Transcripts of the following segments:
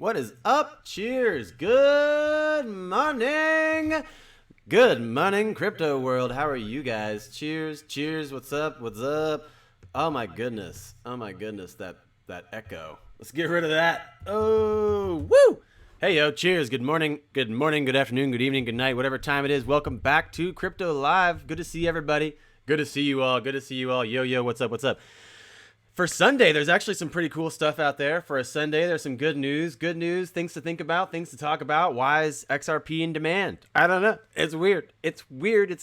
What is up? Cheers. Good morning. Good morning, crypto world. How are you guys? Cheers. Cheers. What's up? What's up? Oh my goodness. Oh my goodness. That echo. Let's get rid of that. Oh, woo. Hey, yo. Cheers. Good morning. Good morning. Good afternoon. Good evening. Good night. Whatever time it is. Welcome back to Crypto Live. Good to see everybody. Good to see you all. Good to see you all. Yo, what's up? What's up? For Sunday, there's actually some pretty cool stuff out there. For a Sunday, there's some good news, things to think about, things to talk about. Why is XRP in demand? I don't know. It's weird. It's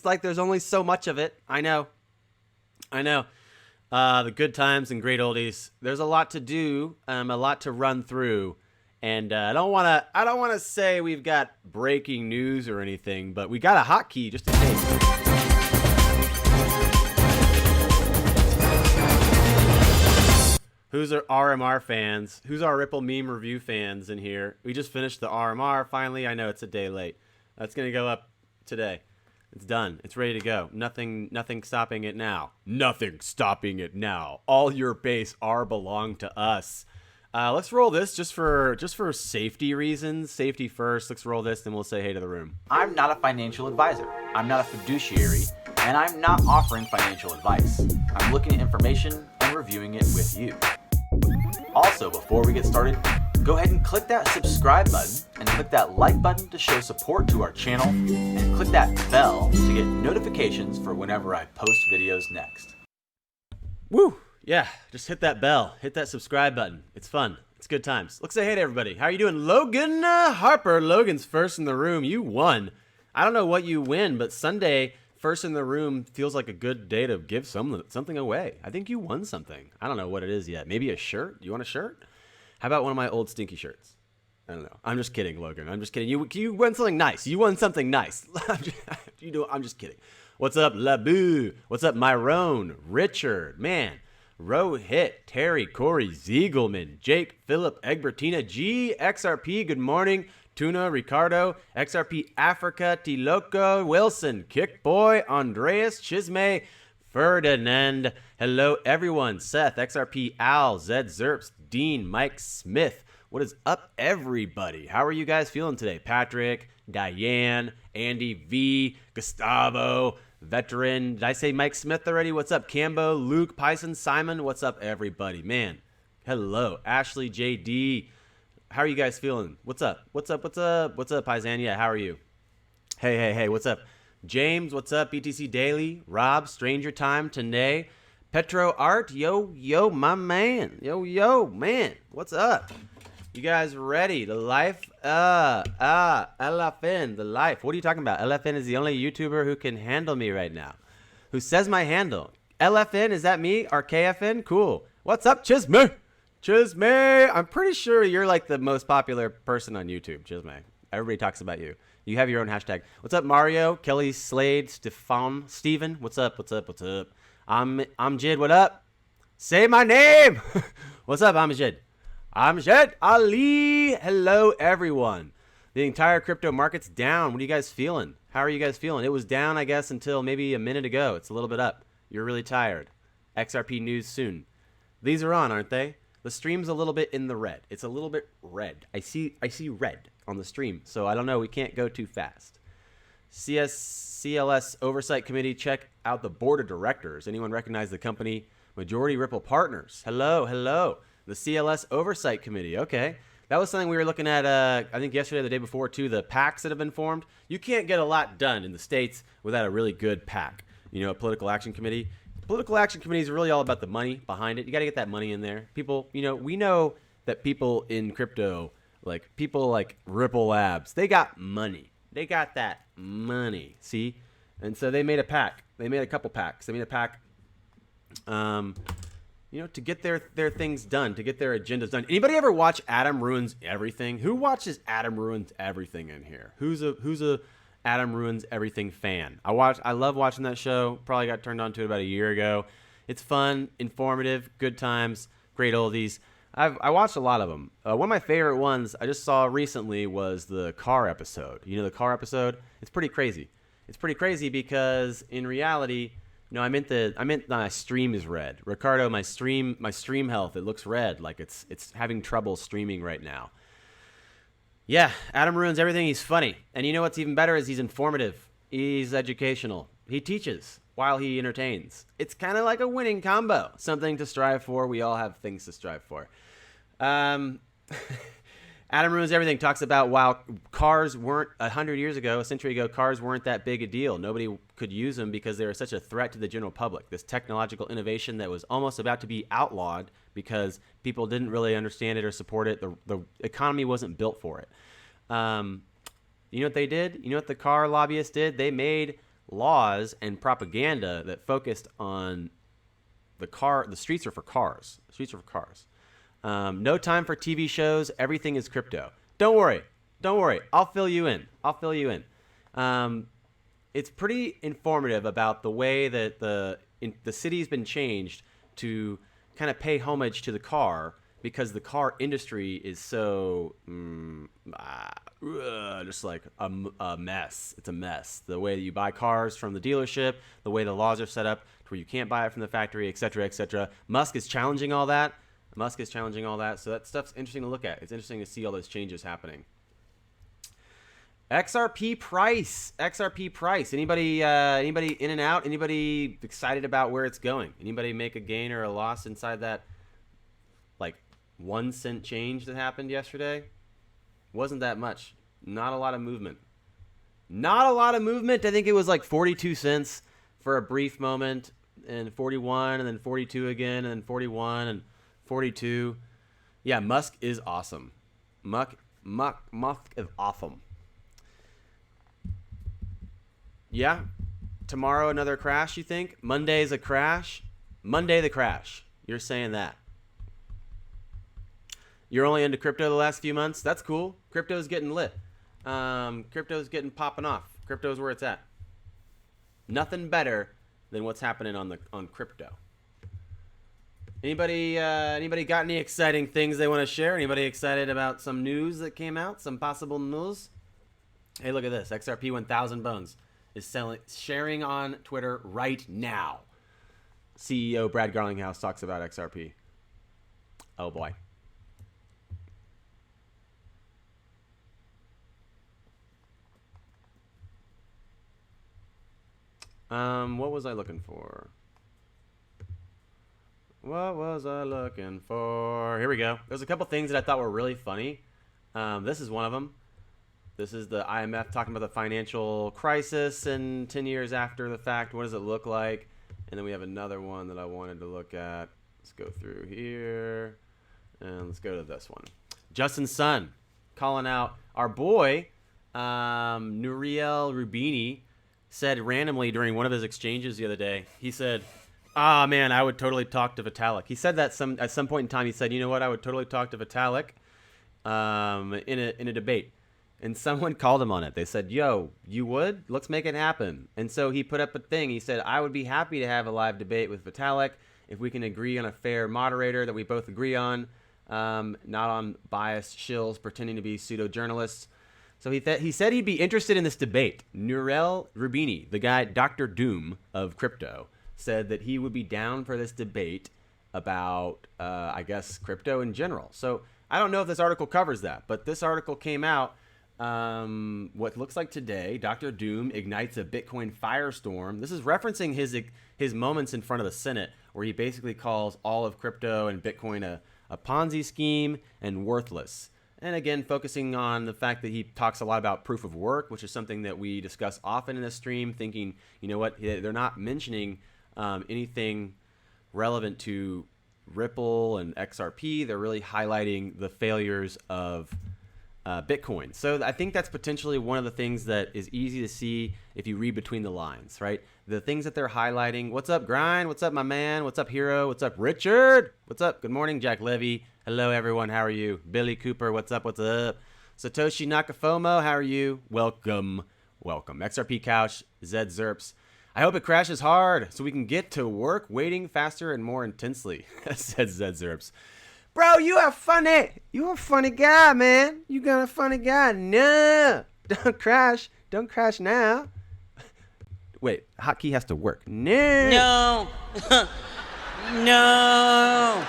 like there's only so much of it. I know. The good times and great oldies. There's a lot to do, a lot to run through. And I don't want to say we've got breaking news or anything, but we got a hotkey just in case. Who's our RMR fans? Who's our Ripple meme review fans in here? We just finished the RMR finally. I know it's a day late. That's going to go up today. It's done. It's ready to go. Nothing stopping it now. Nothing stopping it now. All your base R belong to us. Let's roll this just for safety reasons. Safety first. Let's roll this, then we'll say hey to the room. I'm not a financial advisor. I'm not a fiduciary, and I'm not offering financial advice. I'm looking at information and reviewing it with you. Also, before we get started, go ahead and click that subscribe button and click that like button to show support to our channel, and click that bell to get notifications for whenever I post videos next. Woo! Yeah, just hit that bell, hit that subscribe button. It's fun. It's good times. Let's say hey to everybody. How are you doing? Logan Harper. Logan's first in the room. You won. I don't know what you win, but Sunday, first in the room feels like a good day to give something away. I think you won something. I don't know what it is yet. Maybe a shirt? You want a shirt? How about one of my old stinky shirts? I don't know. I'm just kidding, Logan. I'm just kidding. You won something nice. You won something nice. I'm just kidding. What's up, Labu? What's up, Myron? Richard? Man. Rohit, Terry, Corey, Ziegelman, Jake, Philip, Egbertina, G, XRP, good morning. Tuna, Ricardo, XRP Africa, Tiloco, Wilson, Kickboy, Andreas, Chisme, Ferdinand. Hello, everyone. Seth, XRP, Al, Zed, Zerps, Dean, Mike Smith. What is up, everybody? How are you guys feeling today? Patrick, Diane, Andy V, Gustavo, Veteran. Did I say Mike Smith already? What's up, Cambo, Luke, Python, Simon? What's up, everybody? Man, hello. Ashley, JD. How are you guys feeling? What's up? What's up, Paisan? Yeah, how are you? Hey, what's up? James, what's up? BTC Daily, Rob, Stranger Time, Tanae, Petro Art, yo, my man. Yo, man, what's up? You guys ready? The life, LFN, the life. What are you talking about? LFN is the only YouTuber who can handle me right now. Who says my handle? LFN, is that me? Or KFN? Cool. What's up, Chisme? Chisme, I'm pretty sure you're like the most popular person on YouTube, Chisme. Everybody talks about you. You have your own hashtag. What's up, Mario? Kelly, Slade, Steven? What's up? I'm Jid, what up? Say my name! What's up, Amjad? Amjad Ali! Hello, everyone. The entire crypto market's down. What are you guys feeling? How are you guys feeling? It was down, I guess, until maybe a minute ago. It's a little bit up. You're really tired. XRP news soon. These are on, aren't they? The stream's a little bit in the red. It's a little bit red. I see red on the stream, so I don't know. We can't go too fast. CLS Oversight Committee, check out the board of directors. Anyone recognize the company? Majority Ripple Partners. Hello. The CLS Oversight Committee. Okay. That was something we were looking at, I think yesterday or the day before, too. The PACs that have been formed. You can't get a lot done in the States without a really good PAC. You know, a political action committee. Political action committee is really all about the money behind it. You got to get that money in there. People, we know that people in crypto, like people like Ripple Labs, they got money. They got that money. See? And so they made a PAC. They made a couple PACs. They made a PAC, to get their things done, to get their agendas done. Anybody ever watch Adam Ruins Everything? Who watches Adam Ruins Everything in here? Who's a Adam Ruins Everything fan? I love watching that show. Probably got turned on to it about a year ago. It's fun, informative, good times, great oldies. I watched a lot of them. One of my favorite ones I just saw recently was the car episode. You know the car episode? It's pretty crazy. It's pretty crazy because in reality, I meant my stream is red. Ricardo, my stream health, it looks red, like it's having trouble streaming right now. Yeah, Adam ruins everything. He's funny. And you know what's even better is he's informative. He's educational. He teaches while he entertains. It's kind of like a winning combo. Something to strive for. We all have things to strive for. Adam ruins everything. Talks about while cars weren't 100 years ago, a century ago, cars weren't that big a deal. Nobody could use them because they were such a threat to the general public. This technological innovation that was almost about to be outlawed because people didn't really understand it or support it. The economy wasn't built for it. You know what they did? You know what the car lobbyists did? They made laws and propaganda that focused on the streets are for cars. The streets are for cars. No time for TV shows. Everything is crypto. Don't worry. I'll fill you in. It's pretty informative about the way that the city's been changed to kind of pay homage to the car, because the car industry is so just like a mess. It's a mess. The way that you buy cars from the dealership, the way the laws are set up to where you can't buy it from the factory, et cetera, et cetera. Musk is challenging all that. So that stuff's interesting to look at. It's interesting to see all those changes happening. XRP price. Anybody in and out? Anybody excited about where it's going? Anybody make a gain or a loss inside that like 1 cent change that happened yesterday? Wasn't that much. Not a lot of movement. I think it was like 42 cents for a brief moment, and 41, and then 42 again, and then 41, and 42. Yeah, Musk is awesome. Musk is awesome. Yeah. Tomorrow another crash, you think? Monday's a crash? Monday the crash. You're saying that. You're only into crypto the last few months? That's cool. Crypto's getting lit. Crypto's getting popping off. Crypto's where it's at. Nothing better than what's happening on crypto. Anybody got any exciting things they want to share? Anybody excited about some news that came out? Some possible news? Hey, look at this. XRP 1000 Bones is sharing on Twitter right now. CEO Brad Garlinghouse talks about XRP. Oh boy. What was I looking for? Here we go. There's a couple things that I thought were really funny. This is one of them. This is the IMF talking about the financial crisis and 10 years after the fact. What does it look like? And then we have another one that I wanted to look at. Let's go through here. And let's go to this one. Justin Sun calling out our boy, Nouriel Roubini, said randomly during one of his exchanges the other day, he said, man, I would totally talk to Vitalik. He said that at some point in time. He said, you know what, I would totally talk to Vitalik in a debate. And someone called him on it. They said, yo, you would? Let's make it happen. And so he put up a thing. He said, I would be happy to have a live debate with Vitalik if we can agree on a fair moderator that we both agree on, not on biased shills pretending to be pseudo-journalists. So he said he'd be interested in this debate. Nouriel Roubini, the guy, Dr. Doom of crypto, said that he would be down for this debate about, I guess, crypto in general. So I don't know if this article covers that, but this article came out what looks like today. Dr. Doom ignites a Bitcoin firestorm. This is referencing his moments in front of the Senate, where he basically calls all of crypto and Bitcoin a Ponzi scheme and worthless. And again, focusing on the fact that he talks a lot about proof of work, which is something that we discuss often in this stream, thinking, you know what, they're not mentioning anything relevant to Ripple and XRP. They're really highlighting the failures of Bitcoin. So I think that's potentially one of the things that is easy to see if you read between the lines, right? The things that they're highlighting. What's up, Grind? What's up, my man? What's up, Hero? What's up, Richard? What's up? Good morning, Jack Levy. Hello, everyone. How are you? Billy Cooper. What's up? What's up? Satoshi Nakafomo. How are you? Welcome. XRP Couch. Zed Zerps. I hope it crashes hard so we can get to work waiting faster and more intensely, said Zed Zerps. Bro, you are funny. You a funny guy, man. You got a funny guy. No. Don't crash. Don't crash now. Wait, hotkey has to work. No. No.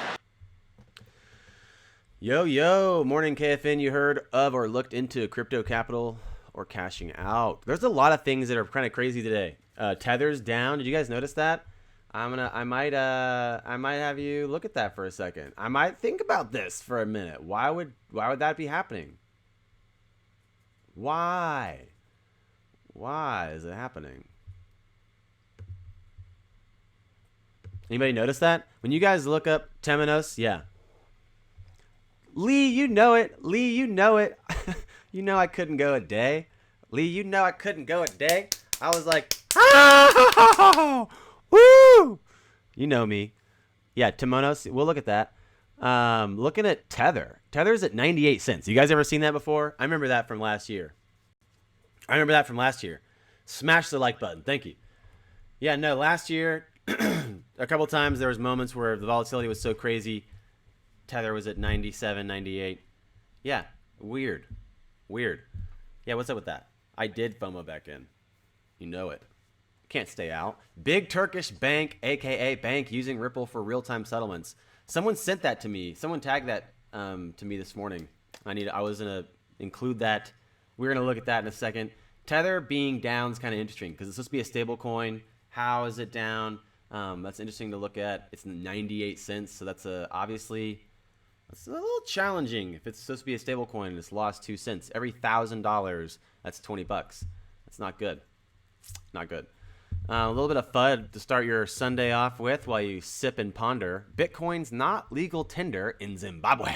Yo, morning KFN. You heard of or looked into crypto capital or cashing out? There's a lot of things that are kind of crazy today. Tether's down. Did you guys notice that? I might have you look at that for a second. I might think about this for a minute. Why would that be happening? Why is it happening? Anybody notice that? When you guys look up Temenos, yeah. Lee, you know it. You know I couldn't go a day. Lee, you know I couldn't go a day. I was like, oh, woo! You know me. Yeah, Temenos, we'll look at that. Looking at Tether. Tether's at 98 cents. You guys ever seen that before? I remember that from last year. Smash the like button. Thank you. Yeah, no, last year, a couple times there was moments where the volatility was so crazy. Tether was at 97, 98. Yeah, weird. Yeah, what's up with that? I did FOMO back in. You know it. Can't stay out. Big Turkish bank, aka bank, using Ripple for real-time settlements. Someone sent that to me. Someone tagged that to me this morning. I was gonna include that. We're gonna look at that in a second. Tether being down is kind of interesting because it's supposed to be a stable coin. How is it down? That's interesting to look at. It's 98 cents, so that's obviously it's a little challenging. If it's supposed to be a stable coin and it's lost 2 cents every $1,000, that's $20. That's not good. A little bit of FUD to start your Sunday off with while you sip and ponder. Bitcoin's not legal tender in Zimbabwe,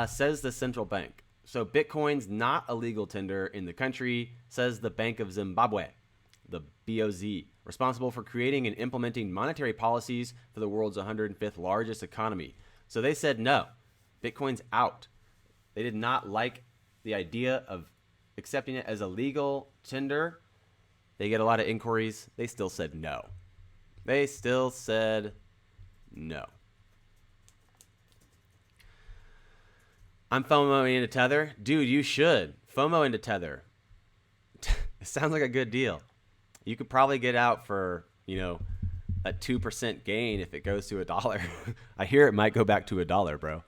says the central bank. So Bitcoin's not a legal tender in the country, says the Bank of Zimbabwe, the BOZ, responsible for creating and implementing monetary policies for the world's 105th largest economy. So they said no, Bitcoin's out. They did not like the idea of accepting it as a legal tender. They get a lot of inquiries. They still said no. I'm FOMOing into Tether. Dude, you should. FOMO into Tether. It sounds like a good deal. You could probably get out for, a 2% gain if it goes to $1. I hear it might go back to $1, bro.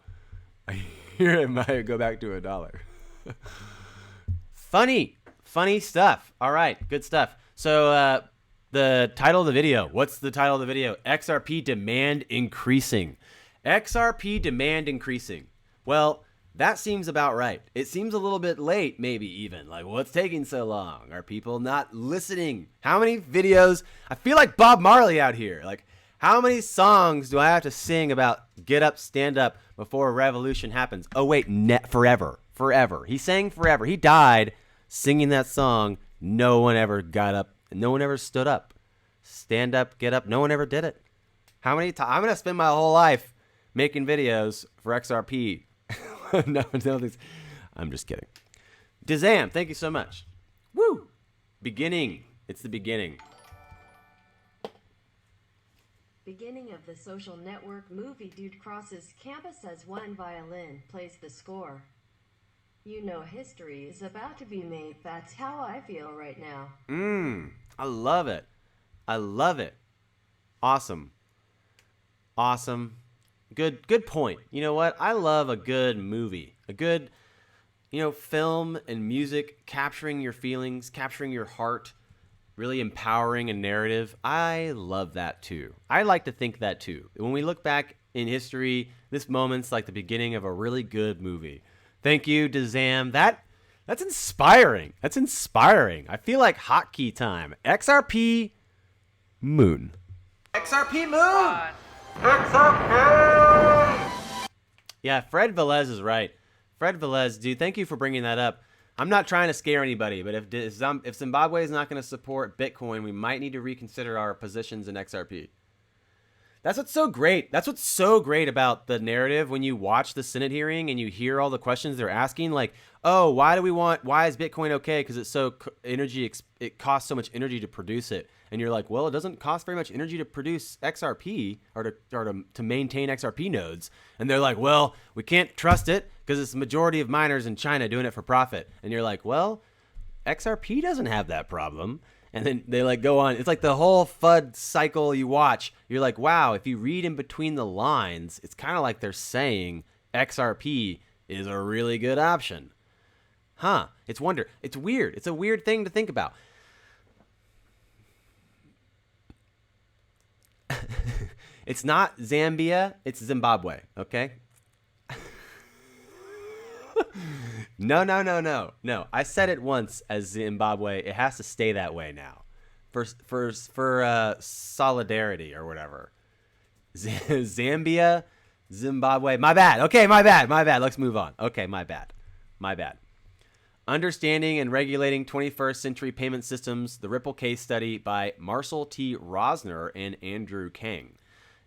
Funny stuff. All right, good stuff. So the title of the video. What's the title of the video? XRP demand increasing. Well, that seems about right. It seems a little bit late, maybe even. Like, what's taking so long? Are people not listening? How many videos? I feel like Bob Marley out here. Like, how many songs do I have to sing about get up, stand up before a revolution happens? Oh, wait, forever. He sang forever. He died singing that song. No one ever got up. No one ever stood up. Stand up, get up. No one ever did it. How many times? I'm going to spend my whole life making videos for XRP. No, I'm just kidding. Dizam, thank you so much. Woo! Beginning. It's the beginning. Beginning of the social network movie. Dude crosses campus as one violin plays the score. History is about to be made. That's how I feel right now. I love it. Awesome. Good point. You know what? I love a good movie. A good, film and music capturing your feelings, capturing your heart, really empowering a narrative. I love that too. I like to think that too. When we look back in history, this moment's like the beginning of a really good movie. Thank you, Dizam. That's inspiring. I feel like hotkey time. XRP Moon. Yeah, Fred Velez is right. Fred Velez, dude, thank you for bringing that up. I'm not trying to scare anybody, but if Zimbabwe is not going to support Bitcoin, we might need to reconsider our positions in XRP. That's what's so great. That's what's so great about the narrative when you watch the Senate hearing and you hear all the questions they're asking, like, oh, why is Bitcoin okay? Because it's so it costs so much energy to produce it. And you're like, well, it doesn't cost very much energy to produce XRP or to maintain XRP nodes. And they're like, well, we can't trust it because it's the majority of miners in China doing it for profit. And you're like, well, XRP doesn't have that problem. And then they go on. It's like the whole FUD cycle you watch. You're like, wow, if you read in between the lines, it's kind of like they're saying XRP is a really good option. Huh. It's weird. It's a weird thing to think about. It's not Zambia, it's Zimbabwe, okay? No. I said it once as Zimbabwe. It has to stay that way now. For solidarity or whatever. Zambia, Zimbabwe. My bad. Okay, my bad. Let's move on. Okay, my bad. Understanding and Regulating 21st Century Payment Systems, the Ripple Case Study by Marcel T. Rosner and Andrew Kang.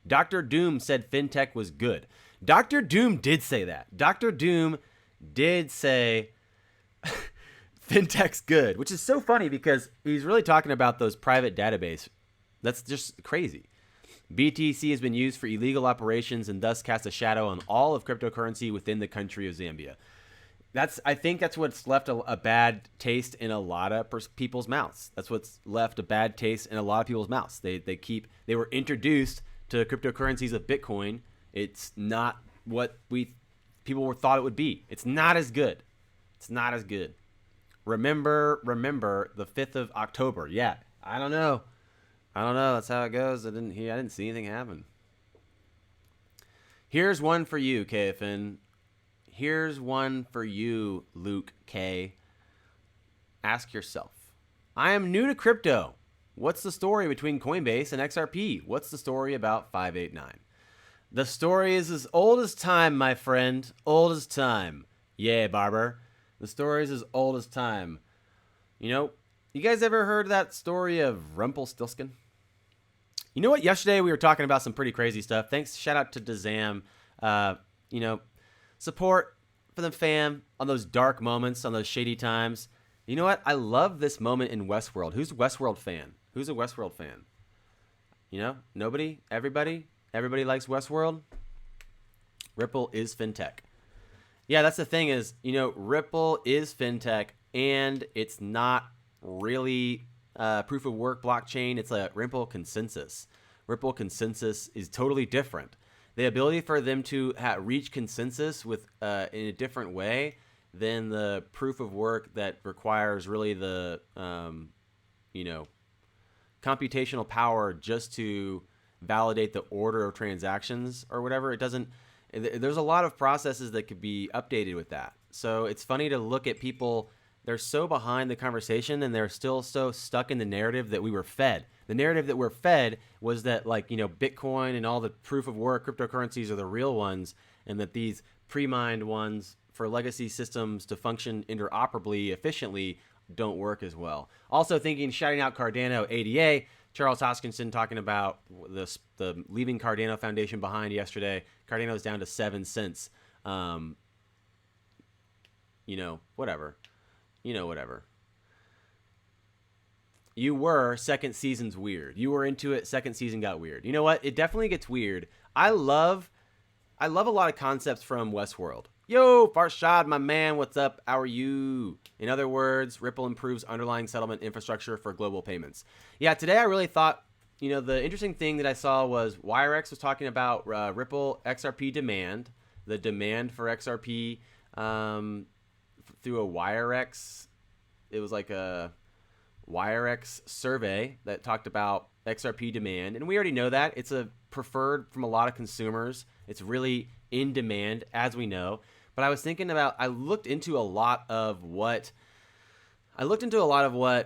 Dr. Doom said fintech was good. Dr. Doom did say that. Dr. Doom did say fintech's good, which is so funny because he's really talking about those private database. That's just crazy. BTC has been used for illegal operations and thus casts a shadow on all of cryptocurrency within the country of Zambia. I think that's what's left a bad taste in a lot of people's mouths. That's what's left a bad taste in a lot of people's mouths. They were introduced to cryptocurrencies of Bitcoin. It's not what people thought it would be. It's not as good. Remember the 5th of October. Yeah, I don't know. That's how it goes. I didn't see anything happen. Here's one for you, KFN. Here's one for you, Luke K. Ask yourself, I am new to crypto. What's the story between Coinbase and XRP? What's the story about 589? The story is as old as time, my friend. Old as time. Yeah, Barber. The story is as old as time. You guys ever heard that story of Rumpelstiltskin? You know what? Yesterday we were talking about some pretty crazy stuff. Thanks. Shout out to Dazam. Support for the fam on those dark moments, on those shady times. You know what? I love this moment in Westworld. Who's a Westworld fan? Nobody? Everybody? Everybody likes Westworld? Ripple is fintech. Yeah, that's the thing is, Ripple is fintech, and it's not really proof of work blockchain. It's a Ripple consensus. Ripple consensus is totally different. The ability for them to reach consensus with in a different way than the proof of work that requires really the computational power just to validate the order of transactions or whatever. There's a lot of processes that could be updated with that. So it's funny to look at people. They're so behind the conversation and they're still so stuck in the narrative that we were fed. The narrative that we're fed was that Bitcoin and all the proof of work cryptocurrencies are the real ones, and that these pre-mined ones for legacy systems to function interoperably efficiently don't work as well. Also shouting out Cardano ADA, Charles Hoskinson talking about the leaving Cardano Foundation behind yesterday. Cardano's down to 7 cents. Whatever. You were, second season's weird. You were into it, second season got weird. You know what? It definitely gets weird. I love a lot of concepts from Westworld. Yo, Farshad, my man, what's up? How are you? In other words, Ripple improves underlying settlement infrastructure for global payments. Yeah, today I really thought, the interesting thing that I saw was WireX was talking about Ripple XRP demand, the demand for XRP through a WireX. It was like a WireX survey that talked about XRP demand, and we already know that it's a preferred from a lot of consumers. It's really in demand, as we know. But I was thinking about, I looked into a lot of what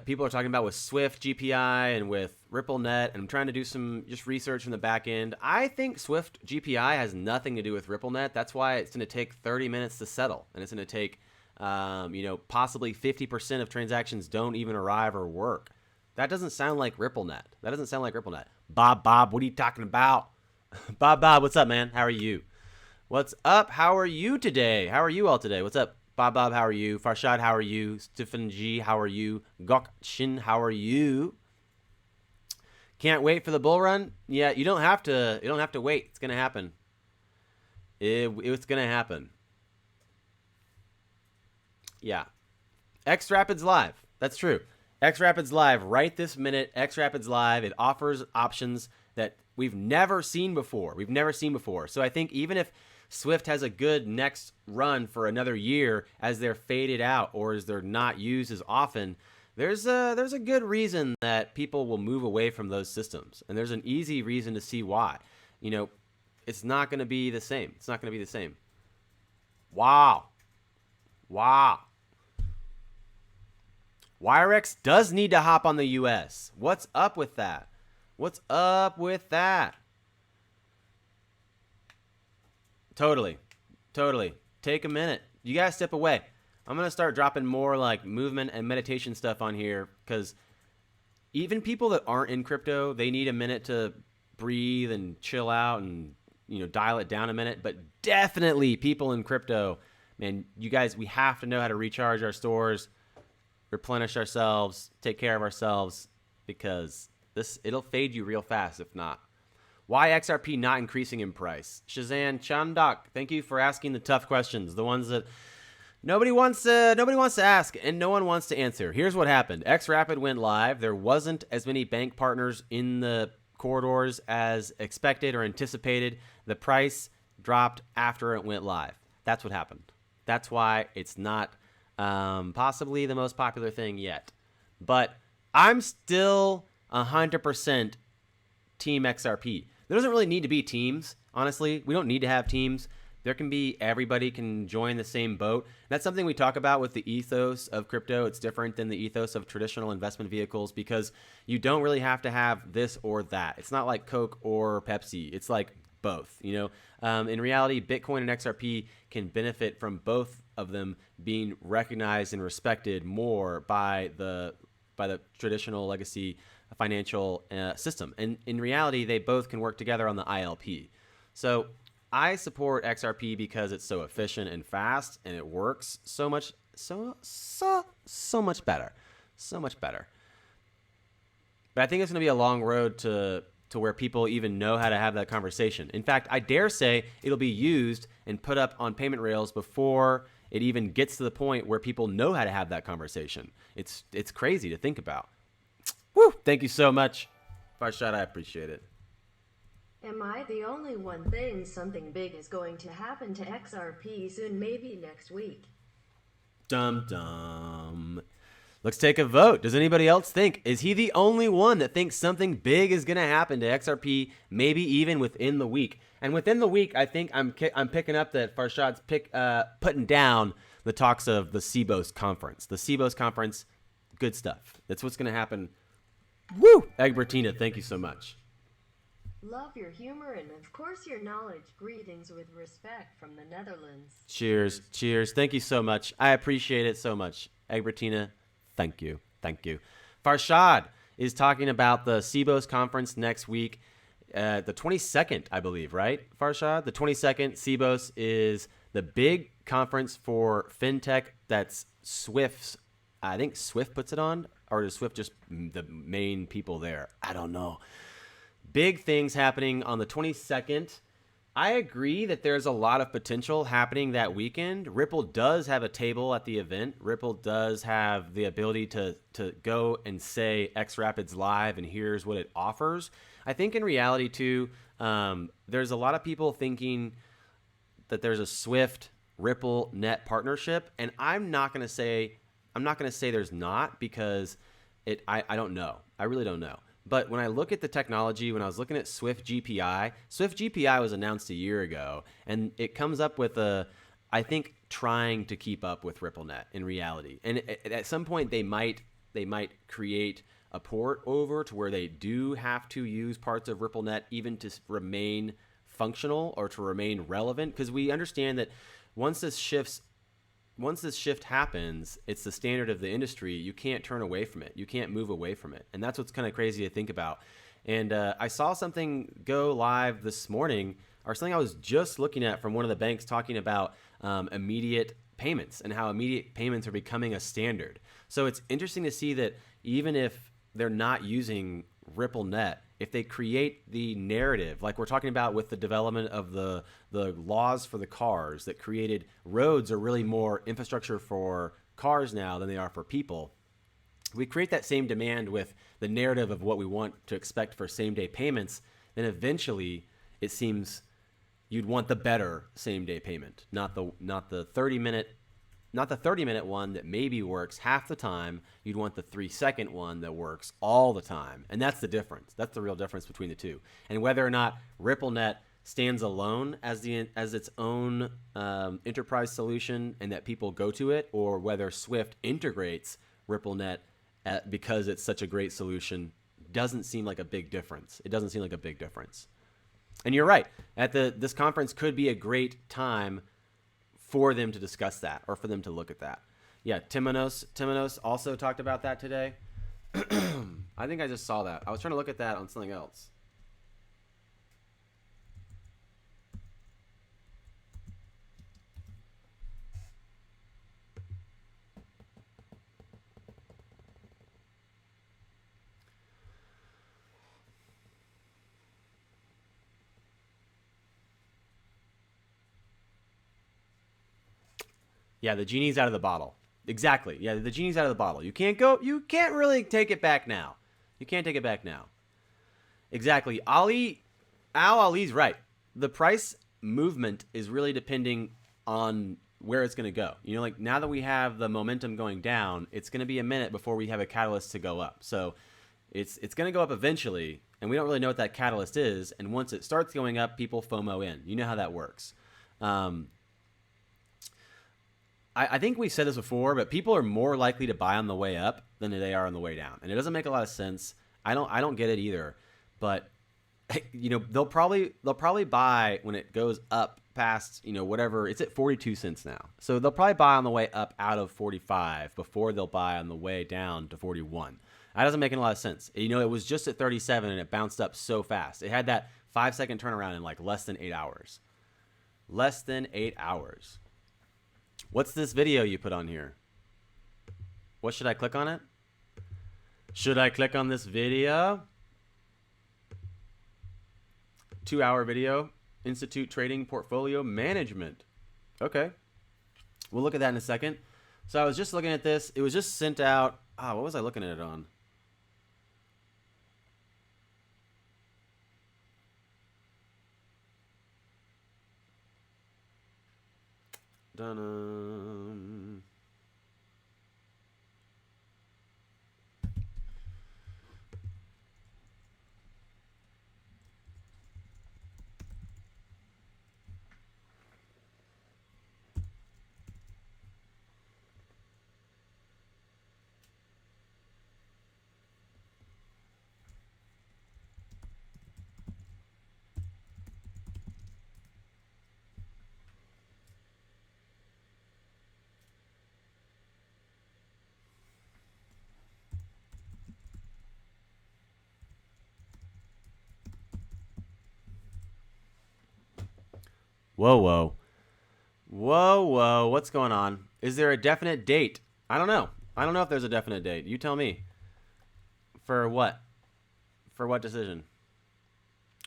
people are talking about with SWIFT GPI and with RippleNet, and I'm trying to do some just research from the back end. I think SWIFT GPI has nothing to do with RippleNet. That's why it's going to take 30 minutes to settle, and it's going to take possibly 50% of transactions don't even arrive or work. That doesn't sound like RippleNet. Bob, what are you talking about? Bob, what's up, man? How are you? What's up? How are you today? How are you all today? What's up? Bob, how are you? Farshad, how are you? Stephen G, how are you? Gok Shin, how are you? Can't wait for the bull run? Yeah, you don't have to wait. It's gonna happen. It's gonna happen. Yeah. XRapids Live. That's true. XRapids Live right this minute. XRapids Live. It offers options that we've never seen before. So I think even if SWIFT has a good next run for another year as they're faded out or as they're not used as often, there's a good reason that people will move away from those systems. And there's an easy reason to see why. It's not going to be the same. It's not going to be the same. Wow. Wirex does need to hop on the US. What's up with that? Totally. Take a minute. You guys step away. I'm going to start dropping more like movement and meditation stuff on here because even people that aren't in crypto, they need a minute to breathe and chill out and, dial it down a minute. But definitely people in crypto, man, you guys, we have to know how to recharge our stores, replenish ourselves, take care of ourselves because it'll fade you real fast if not. Why XRP not increasing in price? Shazan Chandak, thank you for asking the tough questions, the ones that nobody wants to ask and no one wants to answer. Here's what happened. XRapid went live. There wasn't as many bank partners in the corridors as expected or anticipated. The price dropped after it went live. That's what happened. That's why it's not possibly the most popular thing yet. But I'm still 100% Team XRP. There doesn't really need to be teams, honestly. We don't need to have teams. There can be, everybody can join the same boat. That's something we talk about with the ethos of crypto. It's different than the ethos of traditional investment vehicles because you don't really have to have this or that. It's not like Coke or Pepsi. It's like both, In reality, Bitcoin and XRP can benefit from both of them being recognized and respected more by the traditional legacy financial system. And in reality, they both can work together on the ILP. So I support XRP because it's so efficient and fast and it works so much better. But I think it's going to be a long road to where people even know how to have that conversation. In fact, I dare say it'll be used and put up on payment rails before it even gets to the point where people know how to have that conversation. It's crazy to think about. Woo! Thank you so much, Farshad. I appreciate it. Am I the only one thinking something big is going to happen to XRP soon, maybe next week? Dum. Let's take a vote. Does anybody else think? Is he the only one that thinks something big is going to happen to XRP, maybe even within the week? And within the week, I think I'm picking up that Farshad's putting down the talks of the CBOS conference. The CBOS conference, good stuff. That's what's going to happen. Woo! Egbertina, thank you so much. Love your humor and, of course, your knowledge. Greetings with respect from the Netherlands. Cheers. Thank you so much. I appreciate it so much. Egbertina, thank you. Farshad is talking about the CBOS conference next week, the 22nd, I believe, right, Farshad? The 22nd, CBOS is the big conference for fintech that's Swift's. I think Swift puts it on, or is Swift just the main people there? I don't know. Big things happening on the 22nd. I agree that there's a lot of potential happening that weekend. Ripple does have a table at the event. Ripple does have the ability to go and say XRapid's live and here's what it offers. I think in reality too, there's a lot of people thinking that there's a Swift Ripple net partnership, and I'm not going to say there's not because I don't know. I really don't know. But when I look at the technology, when I was looking at SWIFT GPI was announced a year ago, and it comes up with I think, trying to keep up with RippleNet in reality. And at some point, they might create a port over to where they do have to use parts of RippleNet even to remain functional or to remain relevant, because we understand that once this shift happens, it's the standard of the industry. You can't turn away from it. You can't move away from it. And that's what's kind of crazy to think about. And I saw something go live this morning, or something I was just looking at from one of the banks talking about immediate payments and how immediate payments are becoming a standard. So it's interesting to see that even if they're not using RippleNet, if they create the narrative, like we're talking about with the development of the laws for the cars that created roads are really more infrastructure for cars now than they are for people. We create that same demand with the narrative of what we want to expect for same-day payments, then eventually it seems you'd want the better same-day payment, not the 30-minute one that maybe works half the time. You'd want the 3-second one that works all the time. And that's the difference. That's the real difference between the two. And whether or not RippleNet stands alone as its own enterprise solution and that people go to it, or whether Swift integrates RippleNet because it's such a great solution, doesn't seem like a big difference. It doesn't seem like a big difference. And you're right. This conference could be a great time for them to discuss that, or for them to look at that. Yeah, Timonos also talked about that today. I think I just saw that. I was trying to look at that on something else. Yeah, the genie's out of the bottle. Exactly. Yeah, the genie's out of the bottle. You can't really take it back now. You can't take it back now. Exactly. Ali's right. The price movement is really depending on where it's going to go. You know, like now that we have the momentum going down, it's going to be a minute before we have a catalyst to go up. So it's going to go up eventually, and we don't really know what that catalyst is. And once it starts going up, people FOMO in. You know how that works. I think we've said this before, but people are more likely to buy on the way up than they are on the way down, and it doesn't make a lot of sense. I don't get it either, but you know, they'll probably buy when it goes up past, you know, whatever. It's at 42 cents now, so they'll probably buy on the way up out of 45 before they'll buy on the way down to 41. That doesn't make a lot of sense. You know, it was just at 37 and it bounced up so fast. It had that 5-second turnaround in like less than 8 hours. Less than 8 hours. What's this video you put on here? What should I click on it? Should I click on this video? 2-hour video. Institute Trading Portfolio Management. Okay. We'll look at that in a second. So I was just looking at this. It was just sent out. What was I looking at it on? Dun. Whoa. What's going on? Is there a definite date? I don't know. I don't know if there's a definite date. You tell me. For what? For what decision?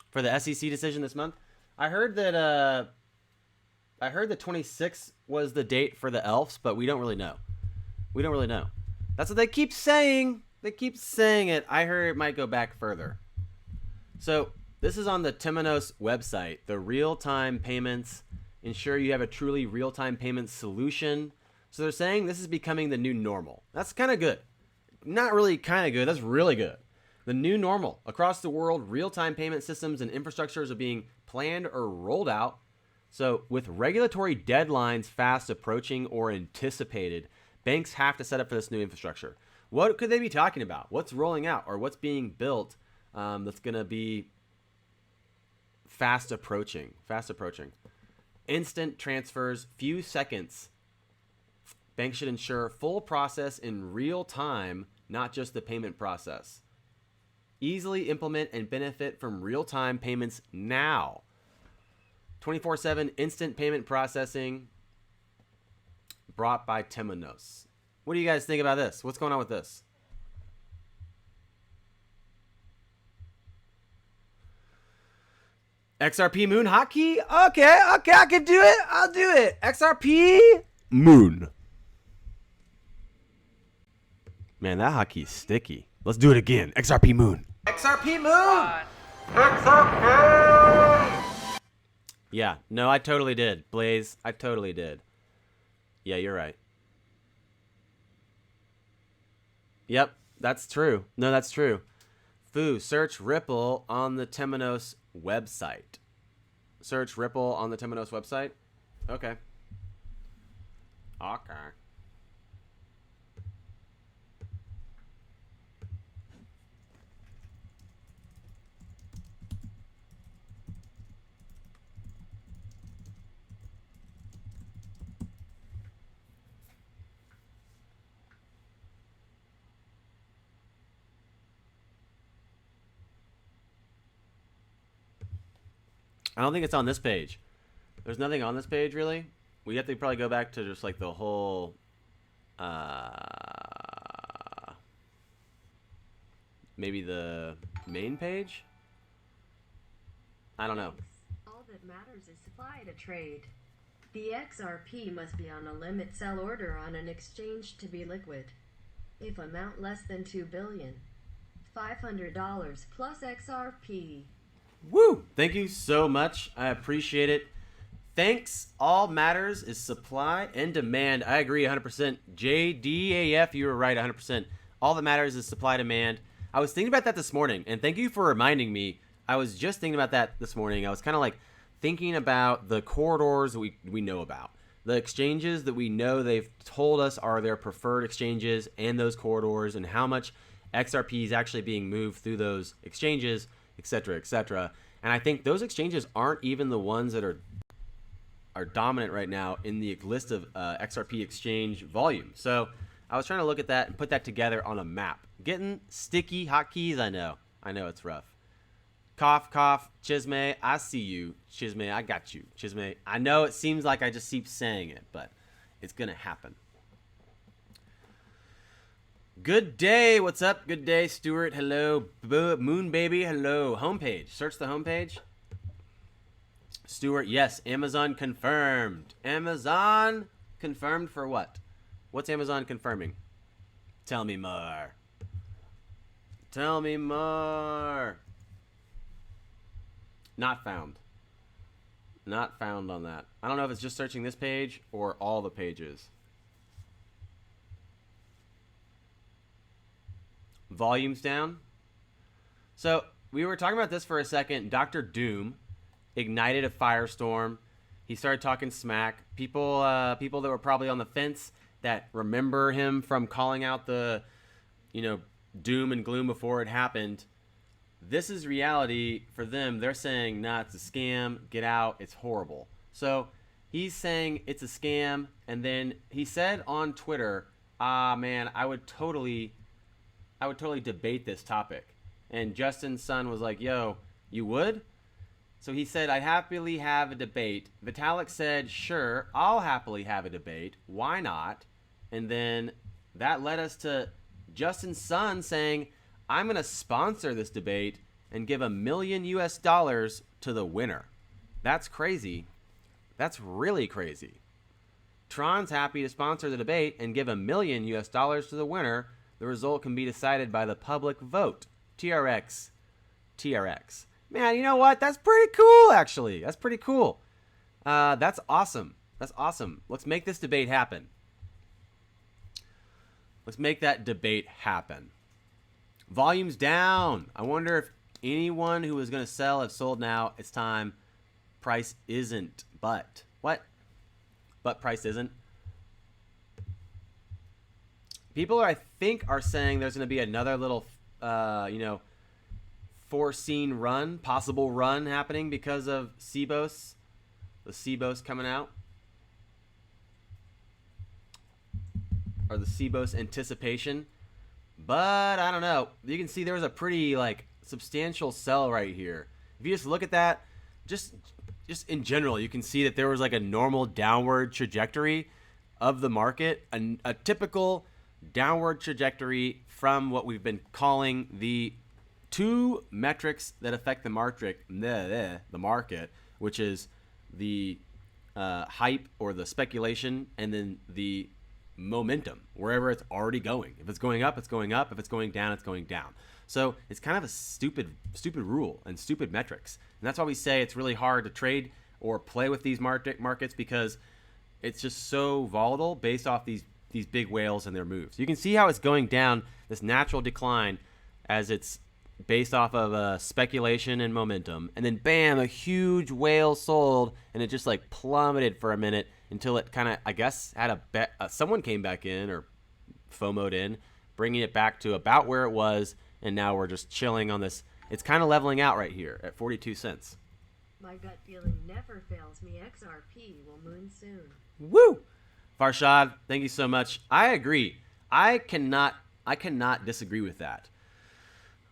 For the SEC decision this month? I heard that the 26th was the date for the ELFs, but we don't really know. We don't really know. That's what they keep saying. They keep saying it. I heard it might go back further. So this is on the Timonos website, the real-time payments. Ensure you have a truly real-time payment solution. So they're saying this is becoming the new normal. That's kind of good. Not really kind of good. That's really good. The new normal. Across the world, real-time payment systems and infrastructures are being planned or rolled out. So with regulatory deadlines fast approaching or anticipated, banks have to set up for this new infrastructure. What could they be talking about? What's rolling out or what's being built that's going to be fast approaching? Instant transfers, few seconds. Banks should ensure full process in real time, not just the payment process. Easily implement and benefit from real-time payments now. 24/7 instant payment processing brought by Timonos. What do you guys think about this? What's going on with this? XRP Moon hotkey? Okay, I can do it. I'll do it. XRP Moon. Man, that hotkey's sticky. Let's do it again. XRP Moon. XRP Moon. XRP. Yeah. No, I totally did. Blaze, I totally did. Yeah, you're right. Yep, that's true. No, that's true. Foo, search Ripple on the Temenos website. Search Ripple on the Temenos website? Okay. Okay. I don't think it's on this page. There's nothing on this page, really. We have to probably go back to just like the whole... maybe the main page? I don't know. All that matters is supply to trade. The XRP must be on a limit sell order on an exchange to be liquid. If amount less than $2 billion, $500 plus XRP. Woo! Thank you so much. I appreciate it. Thanks. All matters is supply and demand. I agree 100%. JDAF, you were right 100%. All that matters is supply demand. I was thinking about that this morning, and thank you for reminding me. I was just thinking about that this morning. I was kind of like thinking about the corridors we know about. The exchanges that we know they've told us are their preferred exchanges and those corridors, and how much XRP is actually being moved through those exchanges, etc., etc. And I think those exchanges aren't even the ones that are dominant right now in the list of XRP exchange volume. So I was trying to look at that and put that together on a map. Getting sticky hotkeys, I know it's rough. Cough, cough, Chisme, I see you. Chisme, I got you. Chisme, I know it seems like I just keep saying it, but it's going to happen. Good day. What's up? Good day, Stuart. Hello. Moon Baby. Hello. Homepage. Search the homepage. Stuart, yes. Amazon confirmed. Amazon confirmed for what? What's Amazon confirming? Tell me more. Tell me more. Not found. Not found on that. I don't know if it's just searching this page or all the pages. Volumes down. So we were talking about this for a second. Dr. Doom ignited a firestorm. He started talking smack. People that were probably on the fence that remember him from calling out the, doom and gloom before it happened. This is reality for them. They're saying, nah, it's a scam. Get out. It's horrible. So he's saying it's a scam. And then he said on Twitter, man, I would totally debate this topic. And Justin Sun was like, yo, you would? So he said, I'd happily have a debate. Vitalik said, sure, I'll happily have a debate. Why not? And then that led us to Justin Sun saying, I'm going to sponsor this debate and give $1 million to the winner. That's crazy. That's really crazy. Tron's happy to sponsor the debate and give $1 million to the winner. The result can be decided by the public vote. TRX. Man, you know what? That's pretty cool, actually. That's pretty cool. That's awesome. That's awesome. Let's make this debate happen. Let's make that debate happen. Volume's down. I wonder if anyone who was going to sell have sold now. It's time. Price isn't. But. What? But price isn't. People, I think, are saying there's going to be another little, foreseen run, possible run happening because of CBOS. The CBOS coming out. Or the CBOS anticipation. But I don't know. You can see there was a pretty substantial sell right here. If you just look at that, just in general, you can see that there was a normal downward trajectory of the market, a typical downward trajectory from what we've been calling the two metrics that affect the market, which is the hype or the speculation, and then the momentum, wherever it's already going. If it's going up, it's going up. If it's going down, it's going down. So it's kind of a stupid rule and stupid metrics. And that's why we say it's really hard to trade or play with these markets because it's just so volatile based off these big whales and their moves. You can see how it's going down, this natural decline, as it's based off of speculation and momentum, and then bam, a huge whale sold, and it just like plummeted for a minute until it kind of, I guess, had a bet. Someone came back in or FOMO'd in, bringing it back to about where it was, and now we're just chilling on this. It's kind of leveling out right here at 42 cents. My gut feeling never fails me. XRP will moon soon. Woo! Farshad, thank you so much. I agree. I cannot disagree with that.